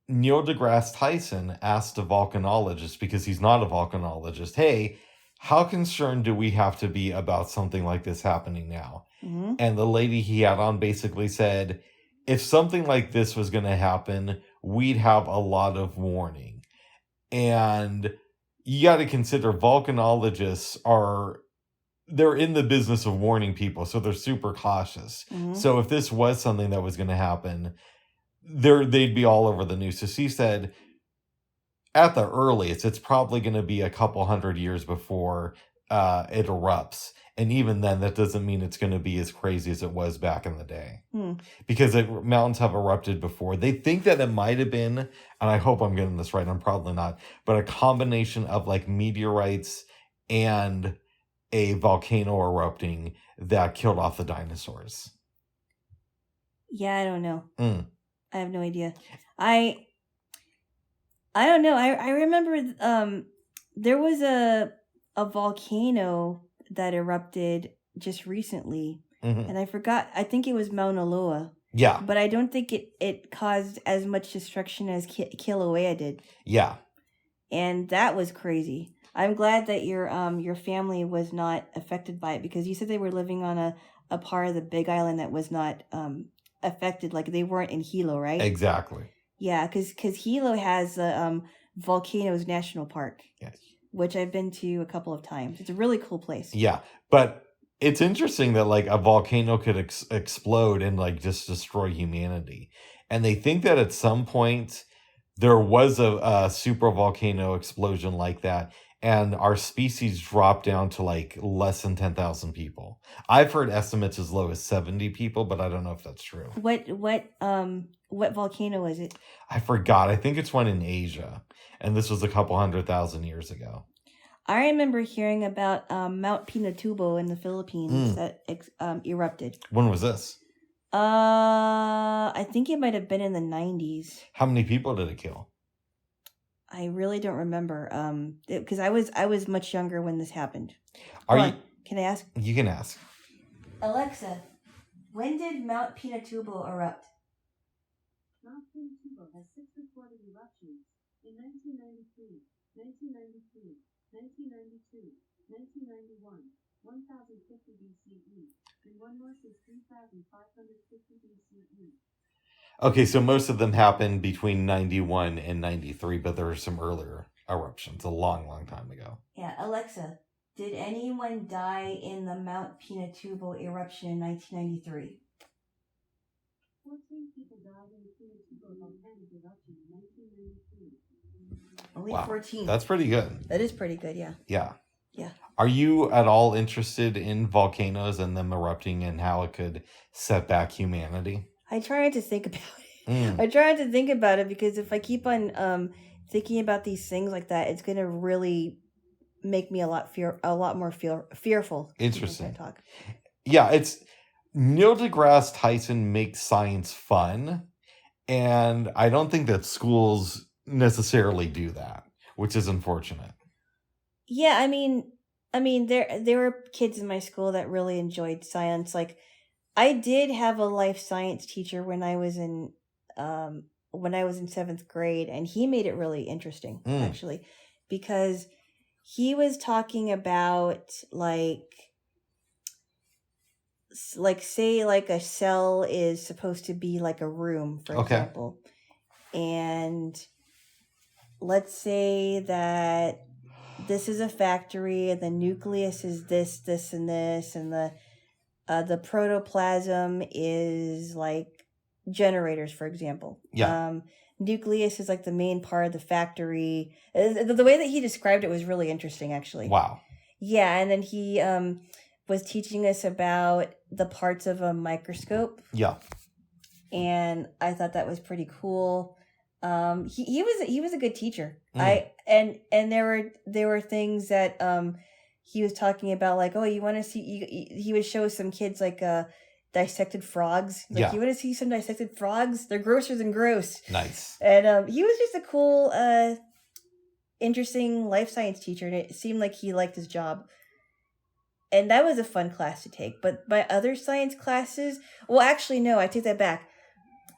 Neil deGrasse Tyson asked a volcanologist, because he's not a volcanologist, hey, how concerned do we have to be about something like this happening now? Mm-hmm. And the lady he had on basically said, if something like this was going to happen, we'd have a lot of warning. And you got to consider volcanologists they're in the business of warning people, so they're super cautious. Mm-hmm. So if this was something that was going to happen, they'd be all over the news. So she said, at the earliest, it's probably going to be a couple hundred years before it erupts. And even then, that doesn't mean it's going to be as crazy as it was back in the day. Because mountains have erupted before. They think that it might have been, and I hope I'm getting this right, I'm probably not, but a combination of like meteorites and a volcano erupting that killed off the dinosaurs. Yeah, I don't know. I have no idea. I don't know. I remember there was a volcano that erupted just recently, and I forgot. I think it was Mauna Loa. Yeah. But I don't think it caused as much destruction as Kilauea did. Yeah. And that was crazy. I'm glad that your family was not affected by it, because you said they were living on a part of the Big Island that was not affected. Like, they weren't in Hilo, right? Exactly. Yeah, because Hilo has the Volcanoes National Park. Yes. Which I've been to a couple of times. It's a really cool place. Yeah, but it's interesting that like a volcano could explode and like just destroy humanity. And they think that at some point there was a super volcano explosion like that, and our species dropped down to like less than 10,000 people. I've heard estimates as low as 70 people, but I don't know if that's true. What volcano is it? I forgot. I think it's one in Asia, and this was a couple 100,000 years ago. I remember hearing about Mount Pinatubo in the Philippines that erupted. When was this? I think it might have been in the 90s. How many people did it kill? I really don't remember. Because I was much younger when this happened. Can I ask? You can ask. Alexa, when did Mount Pinatubo erupt? Mount Pinatubo has 6 recorded eruptions in 1993, 1993, 1992, 1991, 1050 BCE, and one more since 3550 BCE. Okay, so most of them happened between 91 and 93, but there were some earlier eruptions a long, long time ago. Yeah, Alexa, did anyone die in the Mount Pinatubo eruption in 1993? 14 people died in the Pinatubo volcanic eruption in 1993. Only Wow. 14. That's pretty good. That is pretty good, yeah. Yeah. Yeah. Are you at all interested in volcanoes and them erupting and how it could set back humanity? I try not to think about it. I try not to think about it, because if I keep on thinking about these things like that, it's going to really make me a lot more fearful. Interesting. Talk. Yeah, it's Neil deGrasse Tyson makes science fun, and I don't think that schools necessarily do that, which is unfortunate. Yeah, I mean, there were kids in my school that really enjoyed science. Like, I did have a life science teacher when I was in 7th grade, and he made it really interesting, actually, because he was talking about say like a cell is supposed to be like a room, for example, and let's say that this is a factory and the nucleus is this, this, and this, and the protoplasm is like generators, for example. Yeah. Nucleus is like the main part of the factory. The way that he described it was really interesting, actually. Wow. Yeah, and then he was teaching us about the parts of a microscope. Yeah. And I thought that was pretty cool. He was a good teacher. And there were things that he was talking about, like, oh, you want to see, he would show some kids like dissected frogs. Like, you want to see some dissected frogs? They're grosser than gross. Nice. And he was just a cool, interesting life science teacher, and it seemed like he liked his job. And that was a fun class to take. But my other science classes, well, actually, no, I take that back.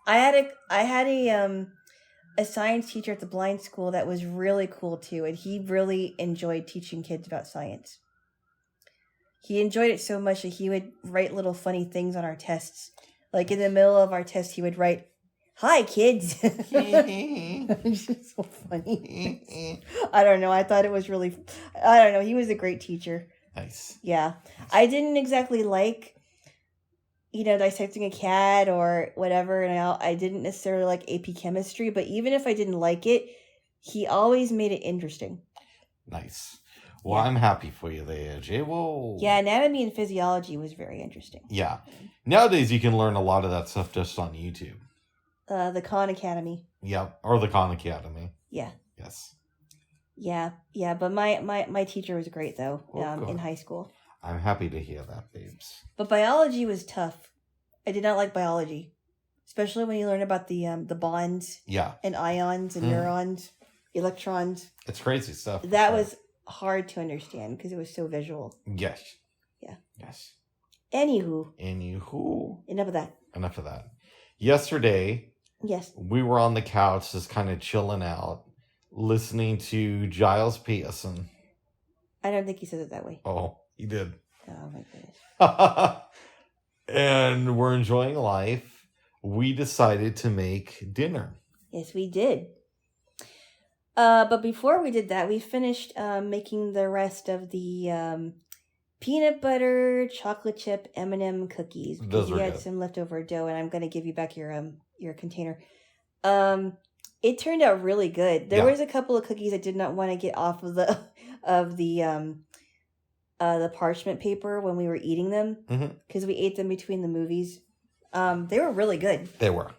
I had a science teacher at the blind school that was really cool too, and he really enjoyed teaching kids about science. He enjoyed it so much that he would write little funny things on our tests. Like, in the middle of our test, he would write, "Hi, kids." It's just so funny. I don't know. I thought it was really, I don't know. He was a great teacher. Nice. Yeah. I didn't exactly like, dissecting a cat or whatever, and I didn't necessarily like AP chemistry, but even if I didn't like it, he always made it interesting. Nice. Well, yeah. I'm happy for you there, Jaylo. Yeah, anatomy and physiology was very interesting. Yeah. Nowadays, you can learn a lot of that stuff just on YouTube. The Khan Academy. Yep, or the Khan Academy. Yeah. Yes. Yeah, but my teacher was great, though, in high school. I'm happy to hear that, babes. But biology was tough. I did not like biology, especially when you learn about the bonds. Yeah. And ions and neurons, electrons. It's crazy stuff. That was hard to understand because it was so visual. Yes. Yeah. Yes. Anywho. Enough of that. Yesterday. Yes. We were on the couch just kind of chilling out, listening to Giles Peterson. I don't think he said it that way. Oh, he did. Oh, my goodness. And we're enjoying life. We decided to make dinner. Yes, we did. But before we did that, we finished making the rest of the peanut butter chocolate chip M&M cookies. Because we had some leftover dough, and I'm going to give you back your container. It turned out really good. There was a couple of cookies I did not want to get off of the parchment paper when we were eating them, because we ate them between the movies. They were really good. They were.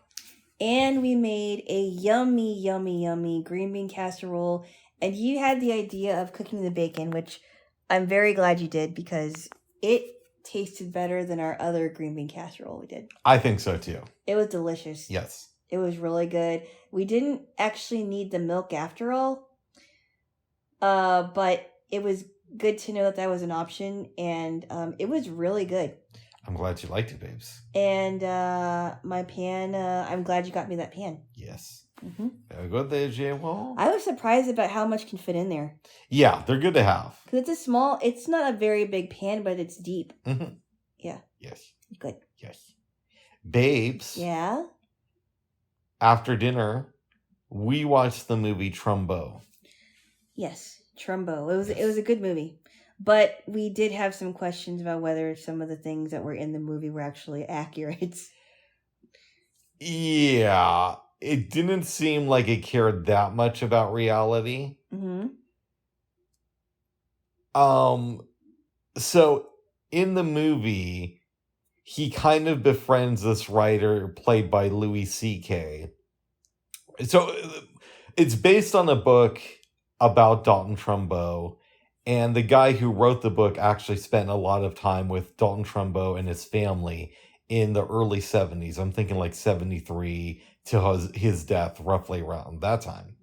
And we made a yummy, yummy, yummy green bean casserole. And you had the idea of cooking the bacon, which I'm very glad you did, because it tasted better than our other green bean casserole we did. I think so too. It was delicious. Yes. It was really good. We didn't actually need the milk after all. But it was good to know that was an option, and it was really good. I'm glad you liked it, babes. And my pan, I'm glad you got me that pan. Yes. Mm-hmm. Very good there, Jaylo. I was surprised about how much can fit in there. Yeah, they're good to have. Because it's not a very big pan, but it's deep. Mm-hmm. Yeah. Yes. Good. Yes. Babes. Yeah? After dinner, we watched the movie Trumbo. Yes, Trumbo. It was a good movie. But we did have some questions about whether some of the things that were in the movie were actually accurate. Yeah. It didn't seem like it cared that much about reality. Mm-hmm. So in the movie, he kind of befriends this writer played by Louis C.K. So it's based on a book about Dalton Trumbo. And the guy who wrote the book actually spent a lot of time with Dalton Trumbo and his family in the early 70s. I'm thinking like 73 to his death, roughly around that time.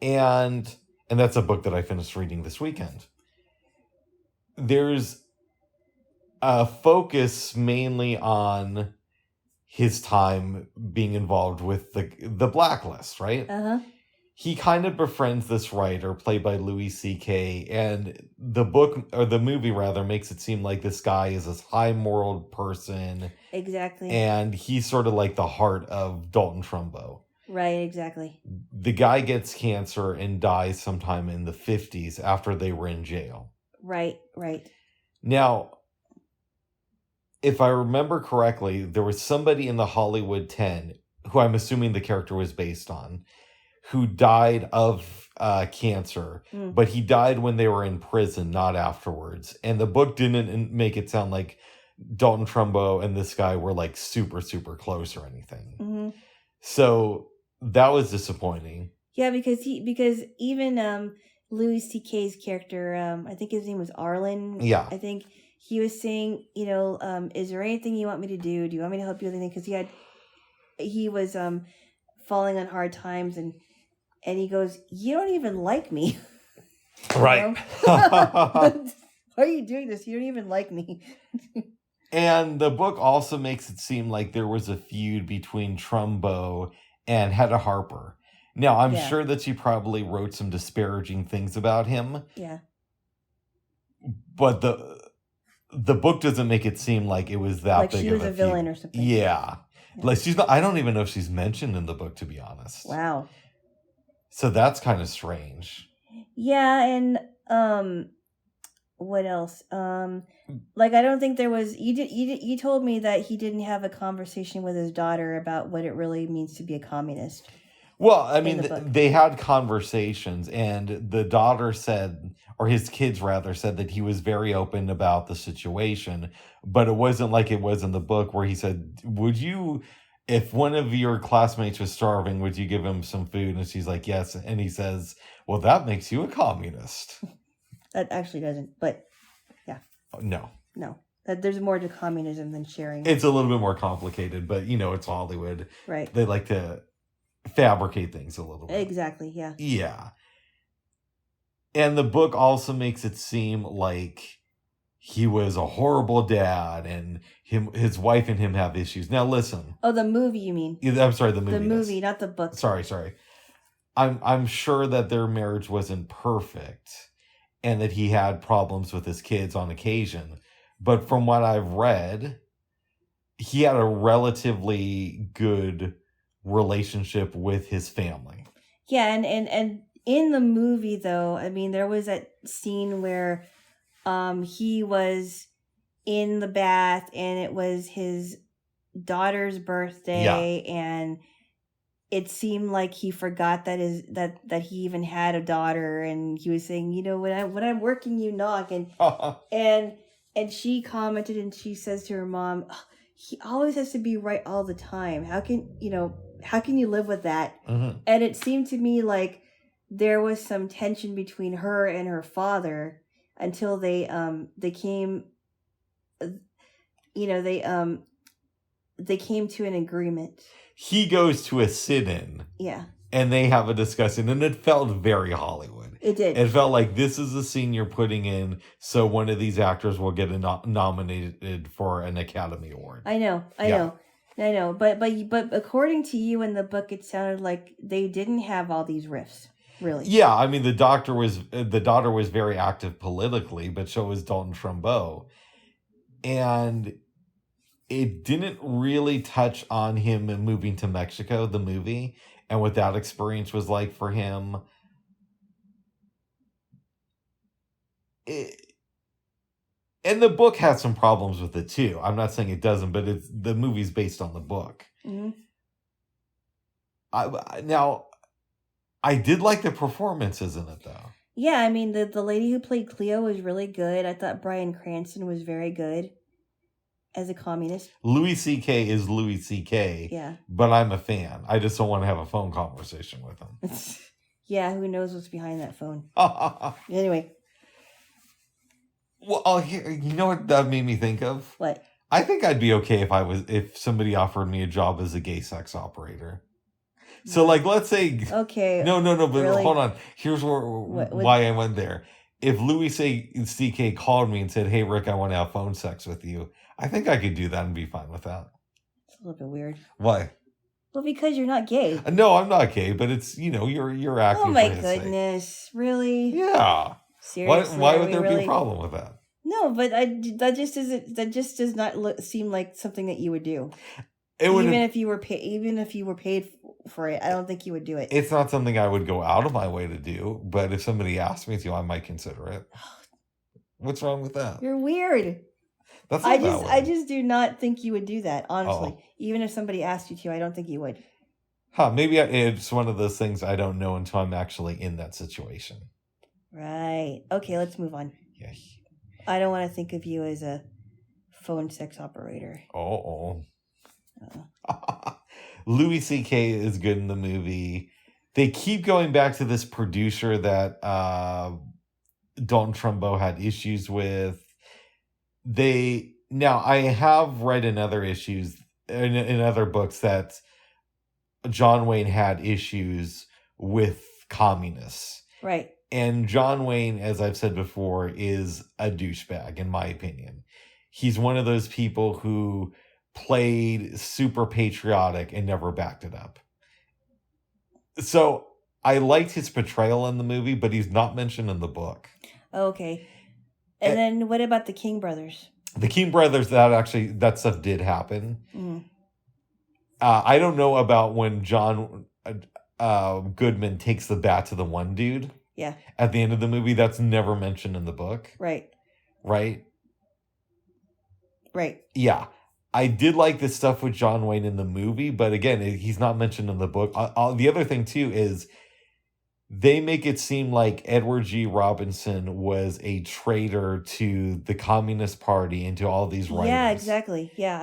And that's a book that I finished reading this weekend. There's a focus mainly on his time being involved with the Blacklist, right? Uh-huh. He kind of befriends this writer played by Louis C.K. and the book, or the movie rather, makes it seem like this guy is this high moral person, Exactly. and he's sort of like the heart of Dalton Trumbo. Right, exactly. The guy gets cancer and dies sometime in the 50s after they were in jail. Right. Now, if I remember correctly, there was somebody in the Hollywood 10, who I'm assuming the character was based on, who died of cancer, but he died when they were in prison, not afterwards. And the book didn't make it sound like Dalton Trumbo and this guy were like super, super close or anything. Mm-hmm. So that was disappointing. Yeah, because even Louis C.K.'s character, I think his name was Arlen. Yeah. I think he was saying, is there anything you want me to do? Do you want me to help you with anything? Because he was falling on hard times, and he goes, "You don't even like me." Right. Why are you doing this? You don't even like me. And the book also makes it seem like there was a feud between Trumbo and Hedda Harper. Now, I'm sure that she probably wrote some disparaging things about him. Yeah. But the book doesn't make it seem like it was that like big she of was a villain feud. or something. Yeah. Like she's not, I don't even know if she's mentioned in the book, to be honest. Wow. So that's kind of strange. Yeah, and what else? Like I don't think there was. You told me that he didn't have a conversation with his daughter about what it really means to be a communist. Well, I mean, they had conversations, and the daughter said, or his kids rather, said that he was very open about the situation, but it wasn't like it was in the book where he said, "Would you, if one of your classmates was starving, would you give him some food?" And she's like, "Yes." And he says, "Well, that makes you a communist." That actually doesn't, but yeah. No. There's more to communism than sharing. It's a little bit more complicated, but it's Hollywood. Right. They like to fabricate things a little bit. Exactly, yeah. Yeah. And the book also makes it seem like he was a horrible dad, and his wife and him have issues. Now listen. Oh, the movie you mean? I'm sorry, the movie. The movie, not the book. Sorry. I'm sure that their marriage wasn't perfect and that he had problems with his kids on occasion. But from what I've read, he had a relatively good relationship with his family. Yeah, and in the movie though, I mean, there was that scene where he was in the bath and it was his daughter's birthday, and it seemed like he forgot that he even had a daughter, and he was saying, when I'm working, you knock, and she commented, and she says to her mom, he always has to be right all the time. How can you live with that? Mm-hmm. And it seemed to me like there was some tension between her and her father until they came, they came to an agreement. He goes to a sit-in. Yeah. And they have a discussion, and it felt very Hollywood. It did. It felt like this is the scene you're putting in, so one of these actors will get nominated for an Academy Award. I know. But according to you in the book, it sounded like they didn't have all these riffs, really. Yeah, I mean, the daughter was very active politically, but so was Dalton Trumbo, and it didn't really touch on him moving to Mexico, the movie, and what that experience was like for him. And the book has some problems with it too. I'm not saying it doesn't, but the movie's based on the book. Mm-hmm. I did like the performances in it, though. Yeah, I mean, the lady who played Cleo was really good. I thought Bryan Cranston was very good as a communist. Louis C.K. is Louis C.K. Yeah. But I'm a fan. I just don't want to have a phone conversation with him. Yeah, who knows what's behind that phone. Anyway. Well, you know what that made me think of? What? I think I'd be okay if somebody offered me a job as a gay sex operator. So, like, let's say, Okay. no, but Really? hold on. Here's why I went there. If Louis C.K. called me and said, "Hey, Rick, I want to have phone sex with you," I think I could do that and be fine with that. It's a little bit weird. Why? Well, because you're not gay. No, I'm not gay, but it's, you're acting. Oh my for his sake. goodness! Really? Yeah. Seriously? Why Are would we there be really- a problem with that? No, but that just does not seem like something that you would do. It would. Even if you were paid for it, I don't think you would do it. It's not something I would go out of my way to do, but if somebody asked me to, I might consider it. What's wrong with that? You're weird. That's not that way. I just do not think you would do that, honestly. Oh. Even if somebody asked you to, I don't think you would. Maybe it's one of those things I don't know until I'm actually in that situation. Right. Okay, let's move on. Yeah. I don't want to think of you as a phone sex operator. Oh. Louis C.K. is good in the movie. They keep going back to this producer that Dalton Trumbo had issues with. Now I have read in other issues in other books that John Wayne had issues with communists. Right. And John Wayne, as I've said before, is a douchebag, in my opinion. He's one of those people who played super patriotic and never backed it up. So I liked his portrayal in the movie, but he's not mentioned in the book. Okay. And then what about the King brothers? The King brothers, that stuff did happen. Mm. I don't know about when John Goodman takes the bat to the one dude. Yeah. At the end of the movie, that's never mentioned in the book. Right. Right? Right. Yeah. I did like this stuff with John Wayne in the movie, but again, he's not mentioned in the book. The other thing, too, is they make it seem like Edward G. Robinson was a traitor to the Communist Party and to all these writers. Yeah, exactly. Yeah,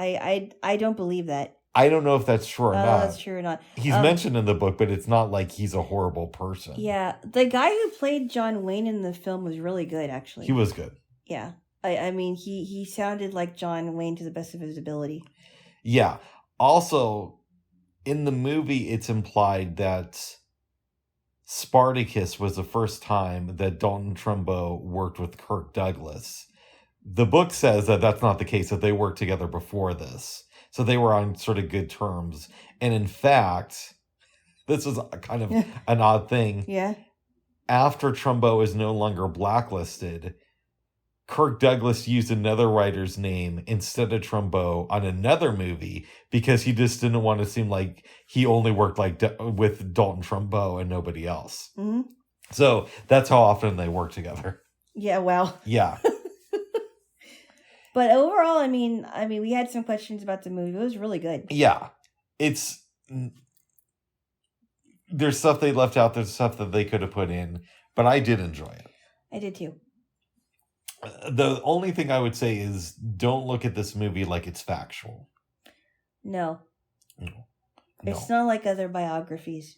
I don't believe that. I don't know if that's true or not. That's true or not. He's mentioned in the book, but it's not like he's a horrible person. Yeah, the guy who played John Wayne in the film was really good, actually. He was good. Yeah. I mean, he sounded like John Wayne to the best of his ability. Yeah. Also, in the movie, it's implied that Spartacus was the first time that Dalton Trumbo worked with Kirk Douglas. The book says that that's not the case, that they worked together before this. So they were on sort of good terms. And in fact, this is kind of an odd thing. Yeah. After Trumbo is no longer blacklisted, Kirk Douglas used another writer's name instead of Trumbo on another movie because he just didn't want to seem like he only worked with Dalton Trumbo and nobody else. Mm-hmm. So that's how often they work together. Yeah, well. Yeah. But overall, I mean, we had some questions about the movie. It was really good. Yeah. There's stuff they left out. There's stuff that they could have put in. But I did enjoy it. I did too. The only thing I would say is don't look at this movie like it's factual. No. It's not like other biographies.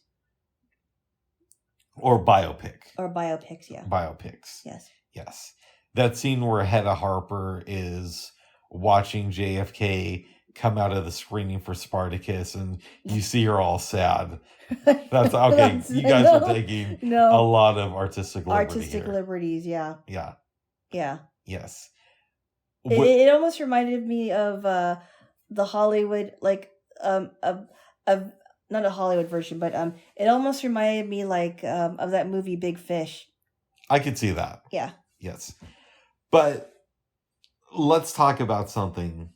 Or biopic. Or biopics, yeah. Biopics. Yes. That scene where Hedda Harper is watching JFK come out of the screening for Spartacus and you see her all sad. That's okay. You guys are taking a lot of artistic liberties, yeah. Yeah. Yeah. Yes. It almost reminded me of the Hollywood, like of not a Hollywood version, but it almost reminded me like of that movie Big Fish. I could see that. Yeah. Yes. But let's talk about something.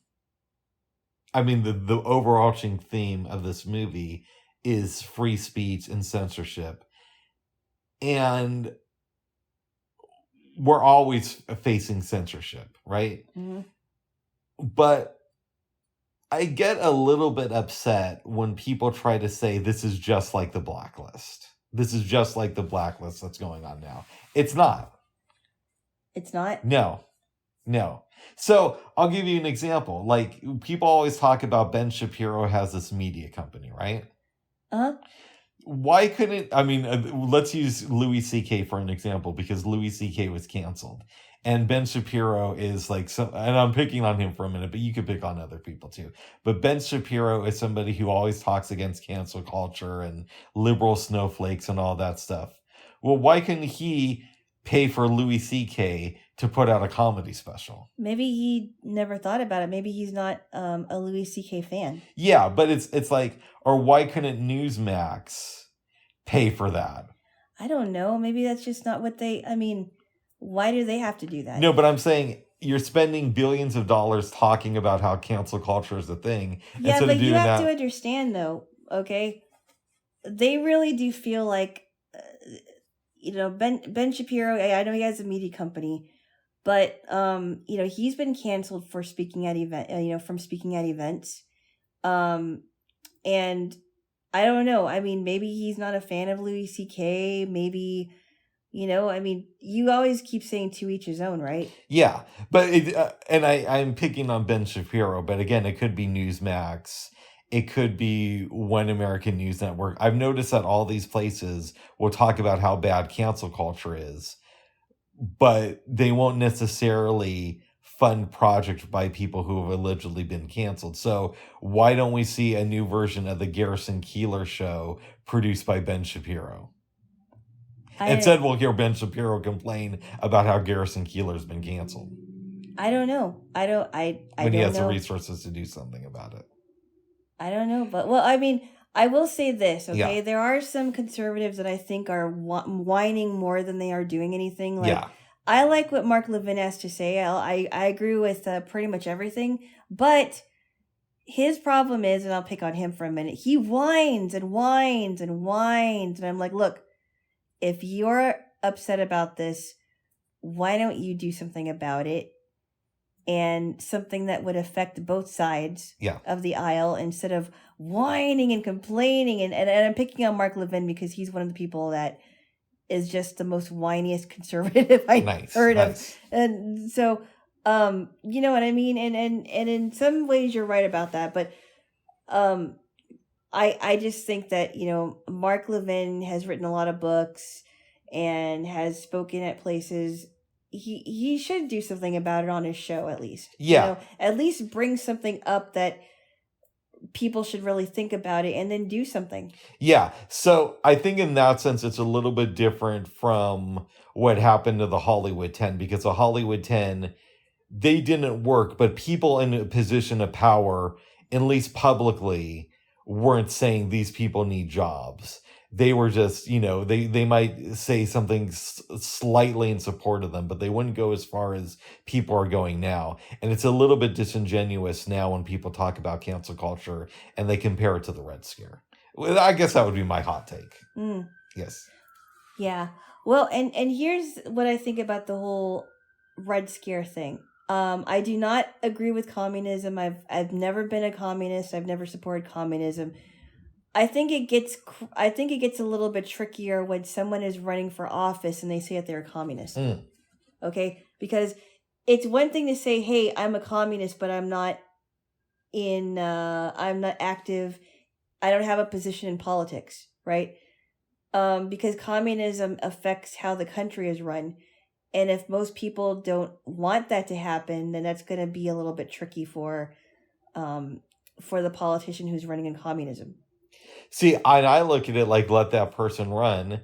I mean, the overarching theme of this movie is free speech and censorship. And we're always facing censorship, right? Mm-hmm. But I get a little bit upset when people try to say this is just like the blacklist. This is just like the blacklist that's going on now. It's not. It's not? No. So I'll give you an example. Like, people always talk about Ben Shapiro has this media company, right? Uh-huh. Why couldn't, let's use Louis C.K. for an example because Louis C.K. was canceled. And Ben Shapiro is like, so, and I'm picking on him for a minute, but you could pick on other people too. But Ben Shapiro is somebody who always talks against cancel culture and liberal snowflakes and all that stuff. Well, why couldn't he pay for Louis C.K. to put out a comedy special? Maybe he never thought about it. Maybe he's not a Louis C.K. fan. Yeah, but it's like, or why couldn't Newsmax pay for that? I don't know. Maybe that's just not what they. I mean, why do they have to do that? No, but I'm saying you're spending billions of dollars talking about how cancel culture is a thing. Yeah, instead but of you doing have that. to understand, though. Okay, they really do feel like, Ben Shapiro. I know he has a media company, but he's been canceled for speaking at from speaking at events, and I don't know. I mean, maybe he's not a fan of Louis C.K. Maybe, I mean, you always keep saying to each his own, right? Yeah, but I'm picking on Ben Shapiro, but again, it could be Newsmax. It could be One American News Network. I've noticed that all these places will talk about how bad cancel culture is, but they won't necessarily fund projects by people who have allegedly been canceled. So why don't we see a new version of the Garrison Keillor show produced by Ben Shapiro? Instead, we'll hear Ben Shapiro complain about how Garrison Keillor's been canceled. I don't know. I don't when he has know. the resources to do something about it. I don't know, but I mean, I will say this, okay? Yeah. There are some conservatives that I think are whining more than they are doing anything. Like, Yeah. I like what Mark Levin has to say. I agree with pretty much everything, but his problem is, and I'll pick on him for a minute, he whines and whines and whines, and I'm like, look, if you're upset about this, why don't you do something about it? And something that would affect both sides of the aisle instead of whining and complaining. And I'm picking on Mark Levin because he's one of the people that is just the most whiniest conservative I've heard of. And so, you know what I mean? And in some ways you're right about that. But I just think that, Mark Levin has written a lot of books and has spoken at places. He should do something about it on his show, at least. Yeah. At least bring something up that people should really think about it and then do something. Yeah. So I think in that sense, it's a little bit different from what happened to the Hollywood 10, because the Hollywood 10, they didn't work, but people in a position of power, at least publicly, weren't saying these people need jobs. They were just, they might say something slightly in support of them, but they wouldn't go as far as people are going now. And it's a little bit disingenuous now when people talk about cancel culture and they compare it to the Red Scare. Well, I guess that would be my hot take. Yes. Yeah. Well, and here's what I think about the whole Red Scare thing. I do not agree with communism. I've never been a communist. I've never supported communism. I think it gets a little bit trickier when someone is running for office and they say that they're a communist. Okay? Because it's one thing to say, "Hey, I'm a communist, but I'm not active. I don't have a position in politics," right? Because communism affects how the country is run. And if most people don't want that to happen, then that's going to be a little bit tricky for the politician who's running in communism. See, I look at it like, let that person run.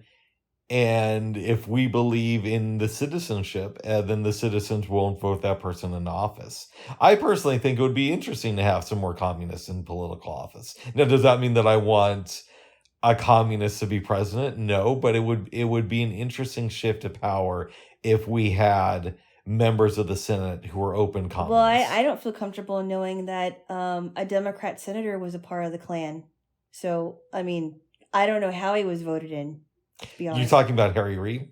And if we believe in the citizenship, then the citizens won't vote that person into office. I personally think it would be interesting to have some more communists in political office. Now, does that mean that I want a communist to be president? No, but it would be an interesting shift of power if we had members of the Senate who were open communists. Well, I don't feel comfortable knowing that a Democrat senator was a part of the Klan. So, I mean, I don't know how he was voted in, to be honest. You're talking about Harry Reid?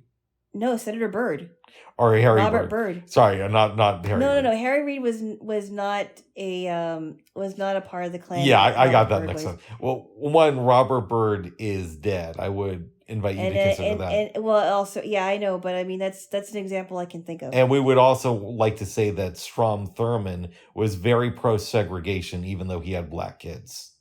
No, Senator Byrd. Or Robert Byrd. Sorry, not Harry Reid. No. Harry Reid was not a part of the Klan. Yeah, I got that mixed up. Well, one, Robert Byrd is dead. I would invite you to consider that. And also, yeah, I know, but I mean that's an example I can think of. And we would also like to say that Strom Thurmond was very pro-segregation, even though he had black kids.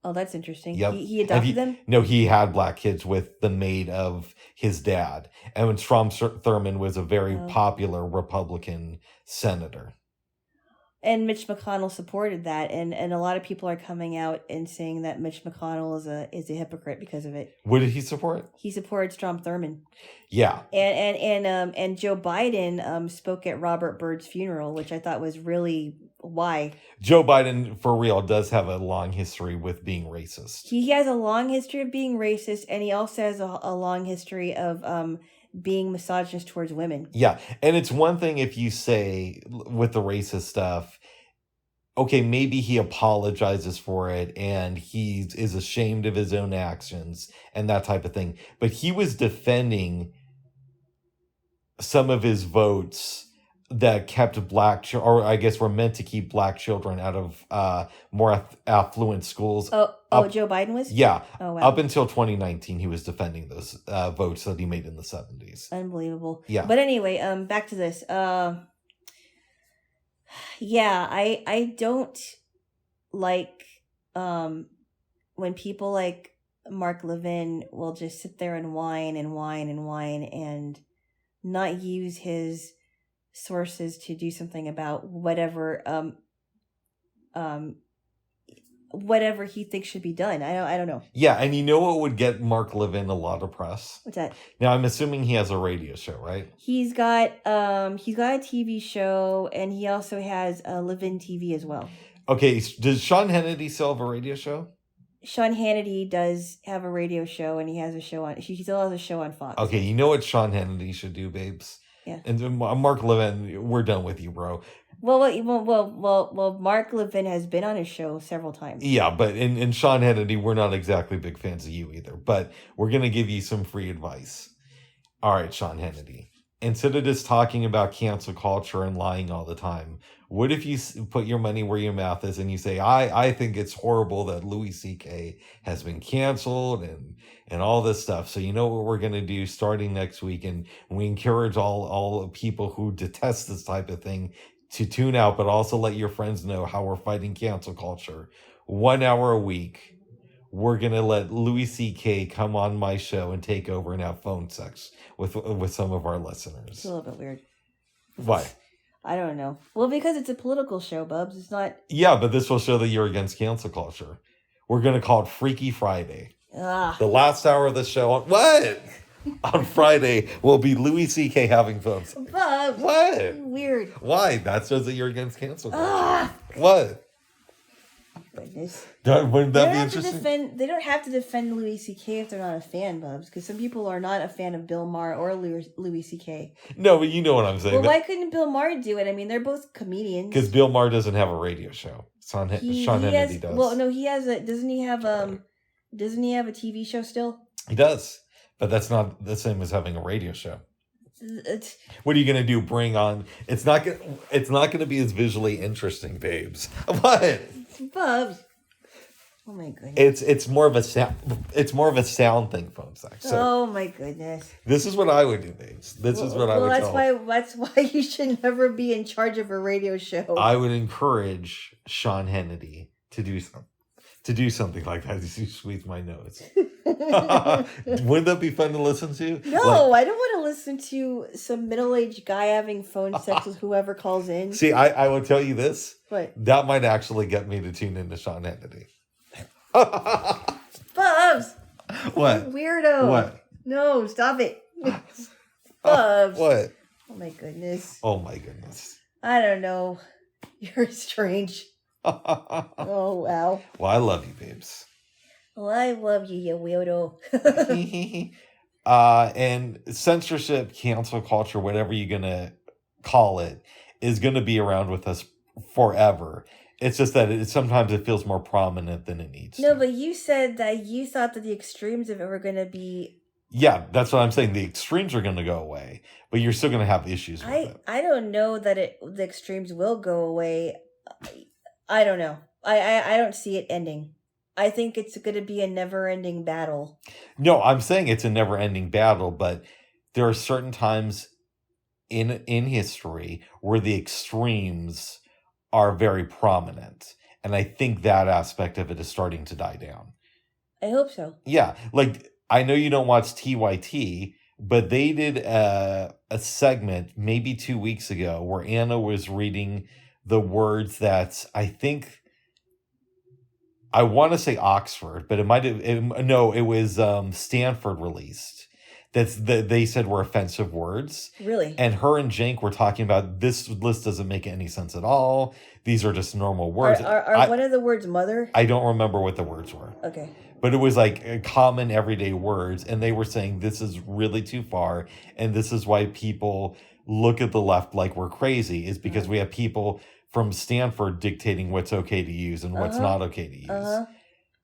Oh, that's interesting. Yep. He adopted them? No, he had black kids with the maid of his dad. And when Strom Thurmond was a very popular Republican senator. And Mitch McConnell supported that, and a lot of people are coming out and saying that Mitch McConnell is a hypocrite because of it. What did he support? He supported Strom Thurmond. Yeah. And Joe Biden spoke at Robert Byrd's funeral, which I thought was really why. Joe Biden, for real, does have a long history with being racist. He has a long history of being racist, and he also has a long history of being misogynist towards women. Yeah, and it's one thing if you say with the racist stuff, okay, maybe he apologizes for it and he is ashamed of his own actions and that type of thing. But he was defending some of his votes that kept black children, or I guess were meant to keep black children out of more affluent schools. Joe Biden was? Yeah. Oh, wow. Up until 2019, he was defending those votes that he made in the 70s. Unbelievable. Yeah. But anyway, back to this. Yeah, I don't like when people like Mark Levin will just sit there and whine and not use his sources to do something about whatever whatever he thinks should be done. I don't know. Yeah, and you know what would get Mark Levin a lot of press? What's that? Now I'm assuming he has a radio show, right? He's got a TV show, and he also has a Levin TV as well. Okay, does Sean Hannity still have a radio show? Sean Hannity does have a radio show, and he has a show on. He still has a show on Fox. Okay, you know what Sean Hannity should do, babes? Yeah. And Mark Levin, we're done with you, bro. Well, Mark Levin has been on his show several times. Yeah, but in Sean Hannity, we're not exactly big fans of you either. But we're gonna give you some free advice. All right, Sean Hannity. Instead of just talking about cancel culture and lying all the time, what if you put your money where your mouth is and you say, I think it's horrible that Louis C.K. has been canceled and all this stuff. So you know what we're going to do starting next week. And we encourage all people who detest this type of thing to tune out, but also let your friends know how we're fighting cancel culture. 1 hour a week. We're going to let Louis C.K. come on my show and take over and have phone sex with some of our listeners. It's a little bit weird. Why? I don't know. Well, because it's a political show, Bubs. It's not... Yeah, but this will show that you're against cancel culture. We're going to call it Freaky Friday. Ugh. The last hour of the show on Friday will be Louis C.K. having phone sex. Bubs. What? Weird. Why? That shows that you're against cancel culture. Ugh. What? Goodness. Wouldn't that be interesting? They don't have to defend Louis C.K. if they're not a fan, Bubs, because some people are not a fan of Bill Maher or Louis C.K. No, but you know what I'm saying. Well, why couldn't Bill Maher do it? I mean, they're both comedians. Because Bill Maher doesn't have a radio show. Sean Hannity does. Well, no, he has a. Doesn't he have a TV show still? He does, but that's not the same as having a radio show. What are you gonna do? Bring on? It's not gonna be as visually interesting, babes. What? Bubs. Oh my goodness. It's more of a sound. It's more of a sound thing, phone sex. So oh my goodness. This is what I would do, babes. This is what I would tell. That's why you should never be in charge of a radio show. I would encourage Sean Hannity to do something like that. You squeeze my nose. Wouldn't that be fun to listen to? No, I don't want to listen to some middle-aged guy having phone sex with whoever calls in. See, I will tell you this. What? That might actually get me to tune into Sean Hannity. Bubs! What? Weirdo. What? No, stop it. Bubs. What? Oh my goodness. Oh my goodness. I don't know. You're strange. Oh, wow. Well, I love you, babes. Well, I love you, you weirdo. And censorship, cancel culture, whatever you're going to call it, is going to be around with us forever. It's just that sometimes it feels more prominent than it needs to. No, but you said that you thought that the extremes of it were going to be... Yeah, that's what I'm saying. The extremes are going to go away, but you're still going to have issues with it. I don't know that the extremes will go away. I don't know. I don't see it ending. I think it's going to be a never-ending battle. No, I'm saying it's a never-ending battle, but there are certain times in history where the extremes are very prominent. And I think that aspect of it is starting to die down. I hope so. Yeah, like I know you don't watch TYT, but they did a segment maybe 2 weeks ago where Anna was reading the words that I want to say Oxford, but it might have no, it was Stanford released. They said were offensive words. Really? And her and Jank were talking about this list doesn't make any sense at all. These are just normal words. Are one of the words mother? I don't remember what the words were. Okay. But it was like common everyday words. And they were saying this is really too far. And this is why people look at the left like we're crazy, is because we have people from Stanford dictating what's okay to use and what's not okay to use.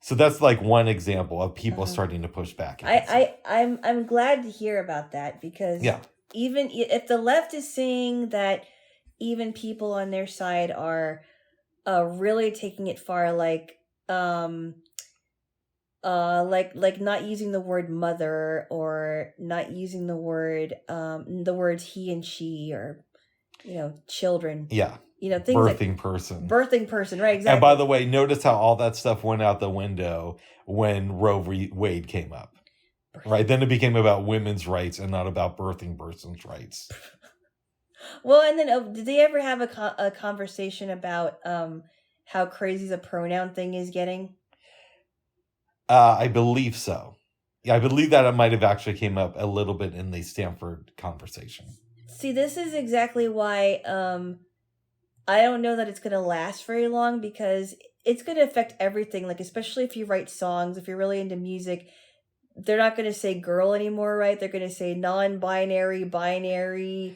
So that's like one example of people starting to push back. I'm glad to hear about that, because even if the left is saying that even people on their side are really taking it far, like not using the word mother, or not using the words he and she, or children. Yeah. Things birthing like person, right? Exactly. And by the way, notice how all that stuff went out the window when Roe v. Wade came up. Right? Then it became about women's rights and not about birthing person's rights. Well, and then did they ever have a conversation about how crazy the pronoun thing is getting? I believe so. Yeah, I believe that it might have actually came up a little bit in the Stanford conversation. See, this is exactly why I don't know that it's going to last very long, because it's going to affect everything. Like, especially if you write songs, if you're really into music, they're not going to say girl anymore, right? They're going to say non-binary, binary.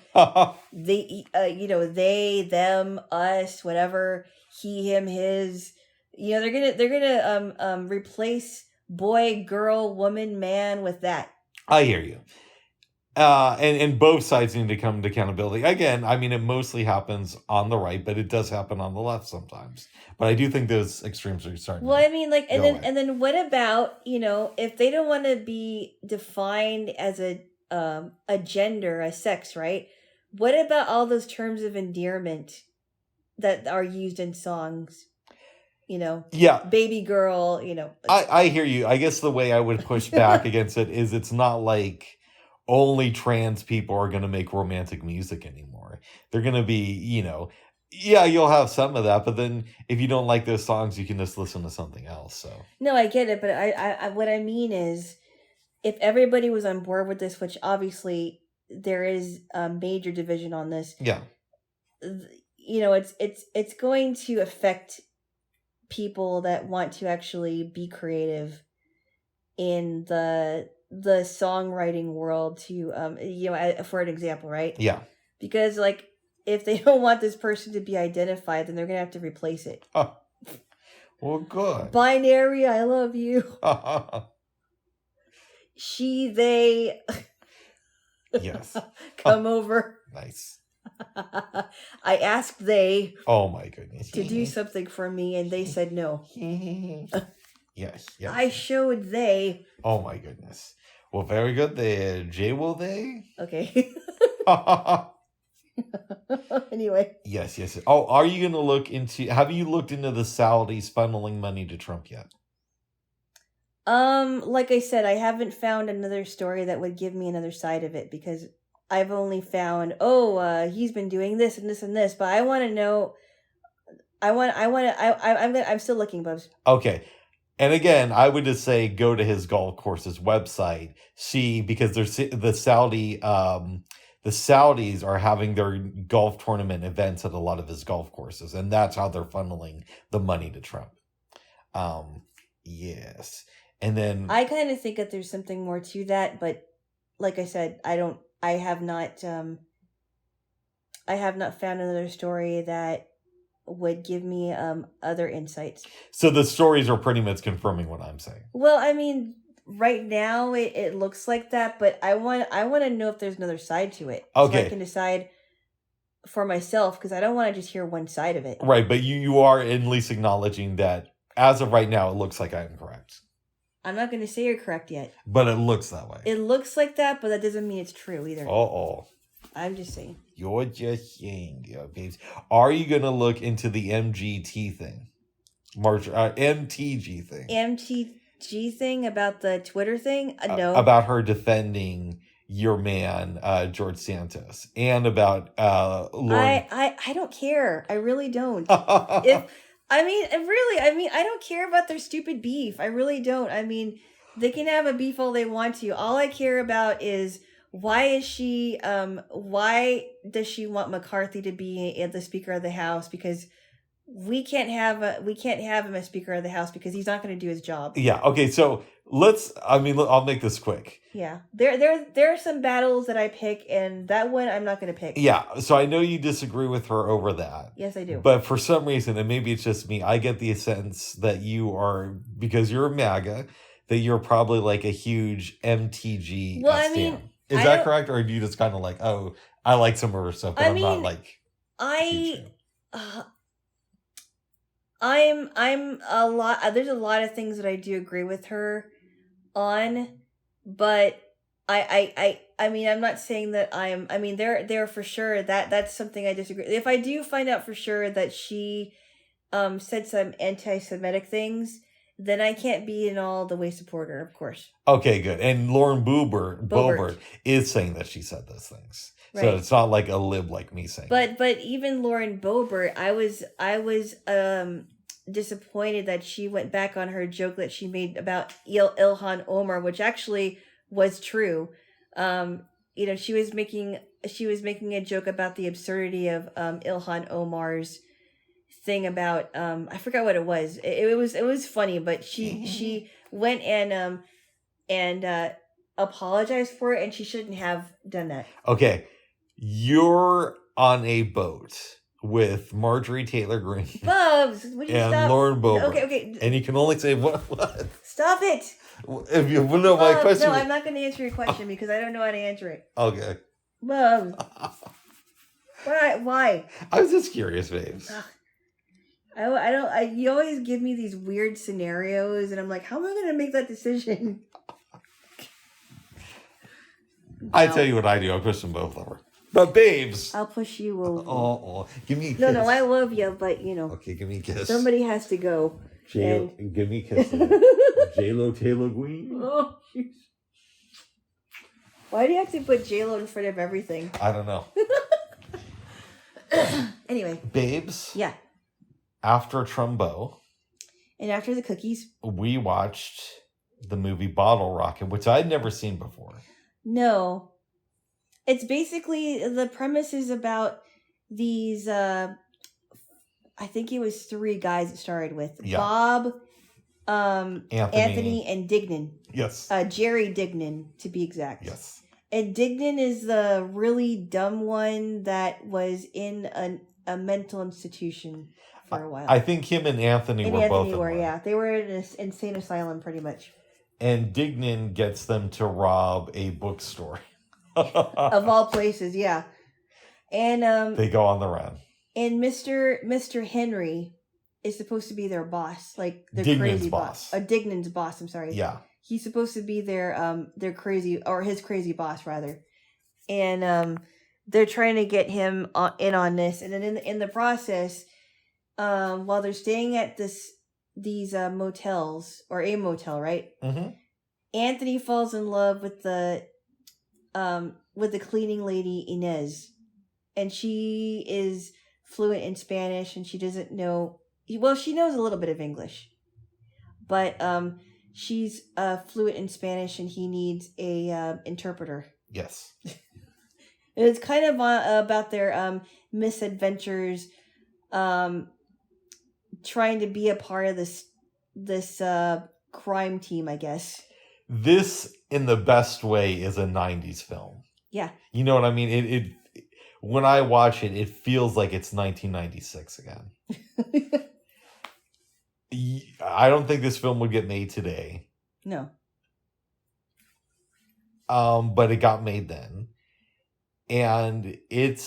They, they, them, us, whatever, he, him, his. They're gonna replace boy, girl, woman, man with that. I hear you. And both sides need to come to accountability. Again, I mean, it mostly happens on the right, but it does happen on the left sometimes. But I do think those extremes are starting. Well, I mean, like, and then what about, if they don't want to be defined as a gender, a sex, right? What about all those terms of endearment that are used in songs? Yeah, baby girl. I hear you. I guess the way I would push back against it is it's not like only trans people are going to make romantic music anymore. They're going to be, you'll have some of that, but then if you don't like those songs, you can just listen to something else. So no, I get it, but I what I mean is, if everybody was on board with this, which obviously there is a major division on this. Yeah, it's going to affect people that want to actually be creative in the songwriting world, to for an example, right? Yeah. Because, like, if they don't want this person to be identified, then they're gonna have to replace it. Oh. Well, good. Binary, I love you. She, they. Yes. Come over. Nice. I asked they. Oh my goodness. To do something for me, and they said no. Yes. I showed they. Oh my goodness. Well, very good there. Jaylo, they. Okay. Anyway. Yes. Oh, are you going to have you looked into the Saudis funneling money to Trump yet? Like I said, I haven't found another story that would give me another side of it, because I've only found, he's been doing this and this and this, but I want to know. I'm still looking, Bubs. Okay. And again, I would just say go to his golf course's website, see, because there's the Saudis are having their golf tournament events at a lot of his golf courses, and that's how they're funneling the money to Trump. Yes. And then I kind of think that there's something more to that, but like I said, I have not found another story that would give me other insights. So the stories are pretty much confirming what I'm saying. Well, I mean, right now it looks like that, but I want to know if there's another side to it. Okay. So I can decide for myself, because I don't want to just hear one side of it. Right, but you are at least acknowledging that as of right now, it looks like I am correct. I'm not going to say you're correct yet. But it looks that way. It looks like that, but that doesn't mean it's true either. Uh-oh. I'm just saying. You're just saying, babes. Are you going to look into the MGT thing? MTG thing. MTG thing about the Twitter thing? No. About her defending your man, George Santos, and about Lauren. I don't care. I really don't. I don't care about their stupid beef. I really don't. I mean, they can have a beef all they want to. All I care about is why does she want McCarthy to be the Speaker of the House? Because we can't have him as Speaker of the House because he's not going to do his job. Yeah. Okay. So I'll make this quick. Yeah. There are some battles that I pick, and that one I'm not going to pick. Yeah. So I know you disagree with her over that. Yes, I do. But for some reason, and maybe it's just me, I get the sense that you are, because you're a MAGA, that you're probably like a huge MTG stan. Is that correct? Or do you just kind of like, oh, I like some of her stuff, but I'm not like... I'm a lot... There's a lot of things that I do agree with her on, but I'm not saying that there for sure that's something I disagree. If I do find out for sure that she said some anti-Semitic things, then I can't be an all the way supporter, of course. Okay, good. And Lauren Boebert is saying that she said those things. Right. So it's not like a lib like me saying. But even Lauren Boebert, I was disappointed that she went back on her joke that she made about Ilhan Omar, which actually was true. She was making a joke about the absurdity of Ilhan Omar's thing about I forgot what it was. It was funny, but she went and apologized for it, and she shouldn't have done that. Okay, you're on a boat with Marjorie Taylor Greene, Bubs, would you and stop? Lauren Boebert. Okay, and you can only say what? Stop it. If you know my question. No, I'm not going to answer your question because I don't know how to answer it. Okay. Bubs. Why? I was just curious, babes. You always give me these weird scenarios, and I'm like, how am I going to make that decision? I tell you what I do. I'll push them both over. But babes. I'll push you over. Oh, give me a kiss. No, I love you, but Okay, give me a kiss. Somebody has to go. Give me a kiss. Jaylo Taylor Greene. Oh, jeez. Why do you have to put Jaylo in front of everything? I don't know. Anyway. Babes. Yeah. After Trumbo. And after the cookies. We watched the movie Bottle Rocket, which I'd never seen before. No. It's basically, the premise is about these, I think it was 3 guys it started with. Yeah. Bob, Anthony, and Dignan. Yes. Jerry Dignan, to be exact. Yes. And Dignan is the really dumb one that was in a mental institution for a while. I think him and Anthony were both in one. Yeah. They were in an insane asylum, pretty much. And Dignan gets them to rob a bookstore. Of all places, yeah. And they go on the run. And Mr. Henry is supposed to be their boss, like their Dignan's crazy boss. Dignan's boss, I'm sorry. Yeah. He's supposed to be their crazy, or his crazy boss rather. And they're trying to get him in on this, and then in the process, while they're staying at these motels, or a motel, right? Mm-hmm. Anthony falls in love with the cleaning lady Inez, and she is fluent in Spanish, and she doesn't know. Well, she knows a little bit of English, but she's fluent in Spanish, and he needs a interpreter. Yes. It's kind of about their misadventures, trying to be a part of this crime team, I guess. This, in the best way, is a 90s film. Yeah. You know what I mean? It when I watch it, it feels like it's 1996 again. I don't think this film would get made today. No. But it got made then. And it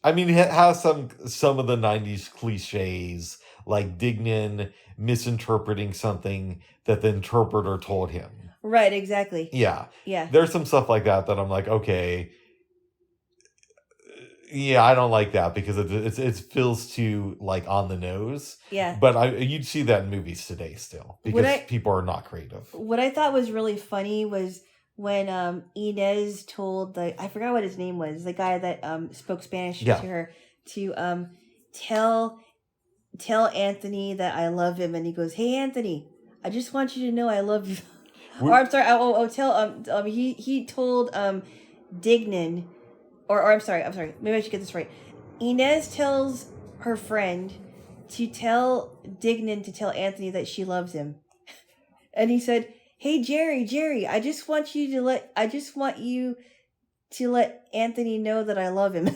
has some of the 90s cliches, like Dignan misinterpreting something that the interpreter told him. Right, exactly. Yeah. Yeah. There's some stuff like that I'm like, okay, Yeah, I don't like that because it feels too like on the nose. Yeah. But you'd see that in movies today still because people are not creative. What I thought was really funny was when Inez told I forgot what his name was, the guy that spoke Spanish to her, to tell Anthony that I love him, and he goes, "Hey Anthony, I just want you to know I love you." Or I'm sorry, tell he told Dignan, or I'm sorry, maybe I should get this right. Inez tells her friend to tell Dignan to tell Anthony that she loves him. And he said, "Hey Jerry, I just want you to let Anthony know that I love him."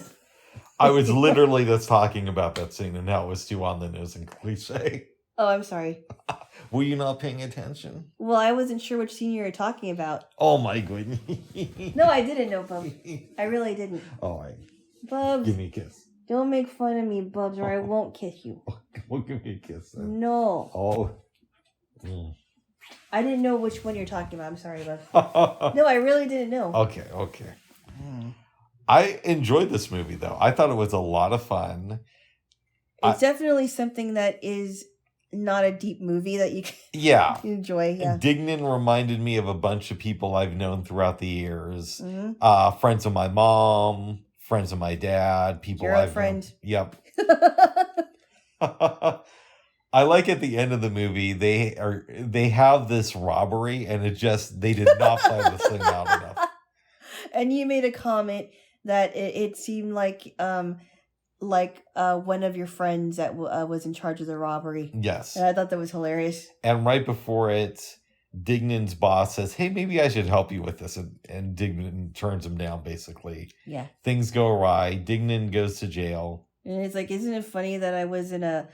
I was literally just talking about that scene and how it was too on the nose and cliche. Oh, I'm sorry. Were you not paying attention? Well, I wasn't sure which scene you were talking about. Oh my goodness. No, I didn't know, Bubs. I really didn't. All right. Bubs. Give me a kiss. Don't make fun of me, Bubs, or I won't kiss you. Well, give me a kiss then. No. Oh. Mm. I didn't know which one you're talking about. I'm sorry, Bubs. No, I really didn't know. Okay. I enjoyed this movie, though. I thought it was a lot of fun. It's definitely something that is not a deep movie that you can enjoy. Yeah. Dignan reminded me of a bunch of people I've known throughout the years. Mm-hmm. Friends of my mom, friends of my dad, people Your I've friend. known. Yep. I like at the end of the movie they have this robbery and they did not plan this thing out enough. And you made a comment that it seemed like one of your friends that was in charge of the robbery. Yes. And I thought that was hilarious. And right before it, Dignan's boss says, "Hey, maybe I should help you with this," and Dignan turns him down. Basically, yeah. Things go awry. Dignan goes to jail. And it's like, isn't it funny that I was in a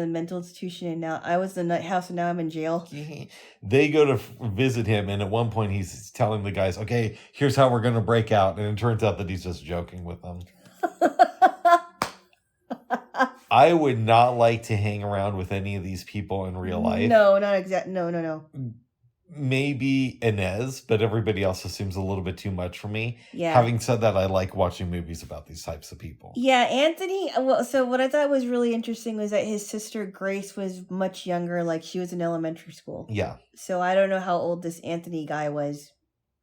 mental institution and now I was in the nut house and now I'm in jail? They go to visit him, and at one point he's telling the guys, "Okay, here's how we're going to break out," and it turns out that he's just joking with them. I would not like to hang around with any of these people in real life. No, not exactly. No. Maybe Inez, but everybody else just seems a little bit too much for me. Yeah. Having said that, I like watching movies about these types of people. Yeah, Anthony. Well, so what I thought was really interesting was that his sister Grace was much younger, like she was in elementary school. Yeah. So I don't know how old this Anthony guy was.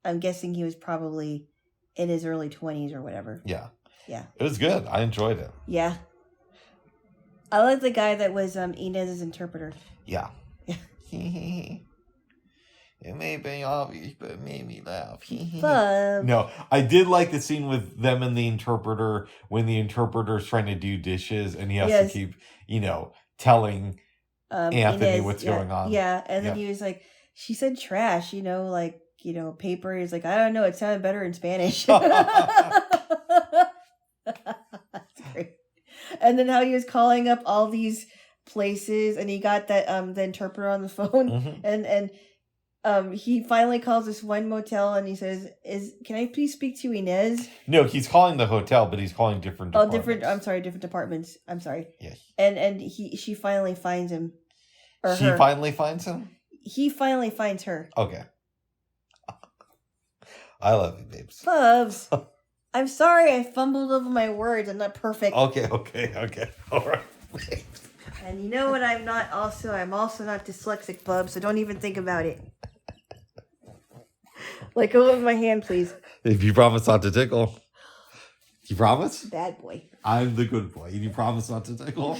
I'm guessing he was probably in his early 20s or whatever. Yeah. Yeah. It was good. I enjoyed it. Yeah. I like the guy that was Inez's interpreter. Yeah. It may be obvious, but it made me laugh. No, I did like the scene with them and the interpreter when the interpreter's trying to do dishes and he has to keep, telling Anthony Inez, what's going on. Yeah, and then he was like, she said trash, paper. He's like, I don't know, it sounded better in Spanish. That's great. And then how he was calling up all these places and he got that the interpreter on the phone and he finally calls this one motel and he says, "Can I please speak to Inez?" No, he's calling the hotel, but he's calling different departments. Different departments. I'm sorry. Yes. And she finally finds him. Or she finally finds him? He finally finds her. Okay. I love you, babes. Bubs. I'm sorry I fumbled over my words. I'm not perfect. Okay. All right. And you know what I'm also not dyslexic, Bubs, so don't even think about it. Let go of my hand, please. If you promise not to tickle. You promise? Bad boy. I'm the good boy. You promise not to tickle?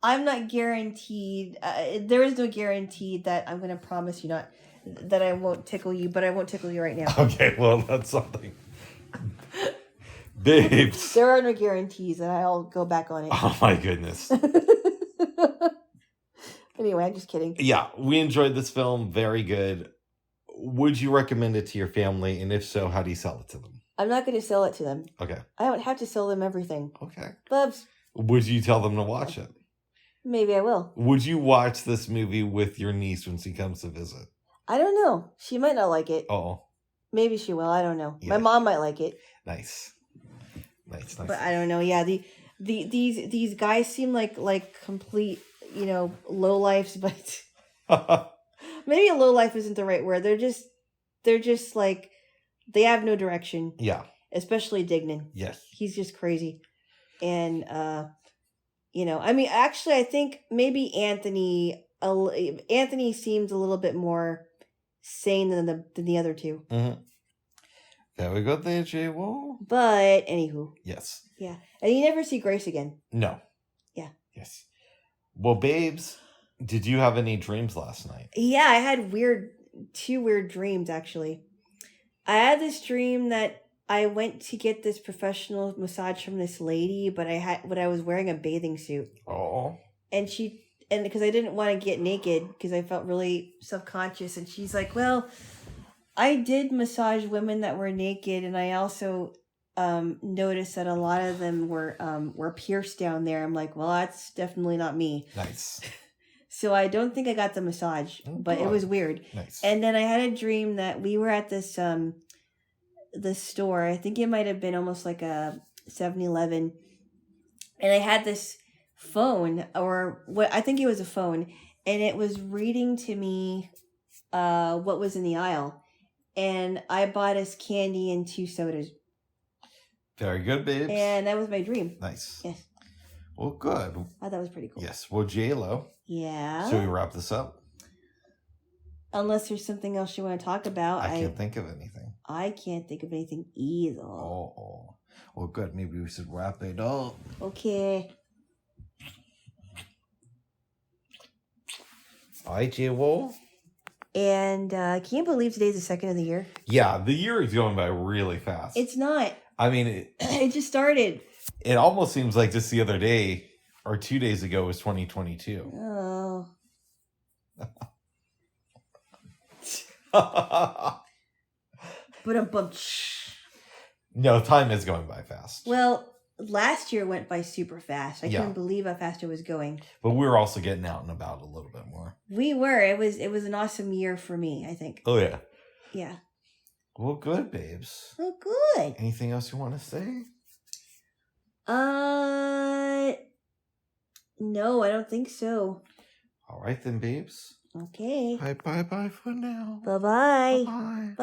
I'm not guaranteed. There is no guarantee that I'm going to promise you that I won't tickle you, but I won't tickle you right now. Okay, well, that's something. Babes. There are no guarantees, and I'll go back on it. Oh, my goodness. Anyway, I'm just kidding. Yeah, we enjoyed this film. Very good. Would you recommend it to your family? And if so, how do you sell it to them? I'm not going to sell it to them. Okay. I don't have to sell them everything. Okay. Bubs. Would you tell them to watch it? Maybe I will. Would you watch this movie with your niece when she comes to visit? I don't know. She might not like it. Oh. Maybe she will. I don't know. Yeah. My mom might like it. Nice. But I don't know. Yeah, these guys seem like complete, low lifes, but maybe a low life isn't the right word. They're just like They have no direction, Yeah. especially Dignan. Yes. He's just crazy. And, I mean, actually, I think maybe Anthony seems a little bit more sane than the other two. Mm-hmm. Very good there, Jaylo. But, anywho. Yes. Yeah. And you never see Grace again. No. Yeah. Yes. Well, babes, did you have any dreams last night? Yeah, I had two weird dreams, actually. I had this dream that I went to get this professional massage from this lady, but I was wearing a bathing suit. Oh. And because I didn't want to get naked because I felt really self-conscious, and she's like, well, I did massage women that were naked, and I also noticed that a lot of them were pierced down there. I'm like, well, that's definitely not me. Nice. So I don't think I got the massage, but it was weird. Nice. And then I had a dream that we were at this store. I think it might have been almost like a 7-Eleven. And I had this phone, or what I think it was a phone, and it was reading to me what was in the aisle. And I bought us candy and 2 sodas. Very good, babes. And that was my dream. Nice. Yes. Well, good. I thought that was pretty cool. Yes. Well, Jaylo. Yeah. Should we wrap this up? Unless there's something else you want to talk about. I can't think of anything. I can't think of anything either. Oh. Well, good. Maybe we should wrap it up. Okay. All right, Jaylo. And can you believe today's the 2nd of the year? Yeah, the year is going by really fast. It's not. I mean, It just started. it almost seems like just the other day or 2 days ago was 2022. Oh. But a bunch. No, time is going by fast. Well, last year went by super fast. I Yeah. couldn't believe how fast it was going. But we're also getting out and about a little bit more. We were. It was an awesome year for me, I think. Oh, yeah. Yeah. Well, good, babes. Oh, good. Anything else you want to say? No, I don't think so. All right, then, babes. Okay. Bye for now. Bye-bye. Bye.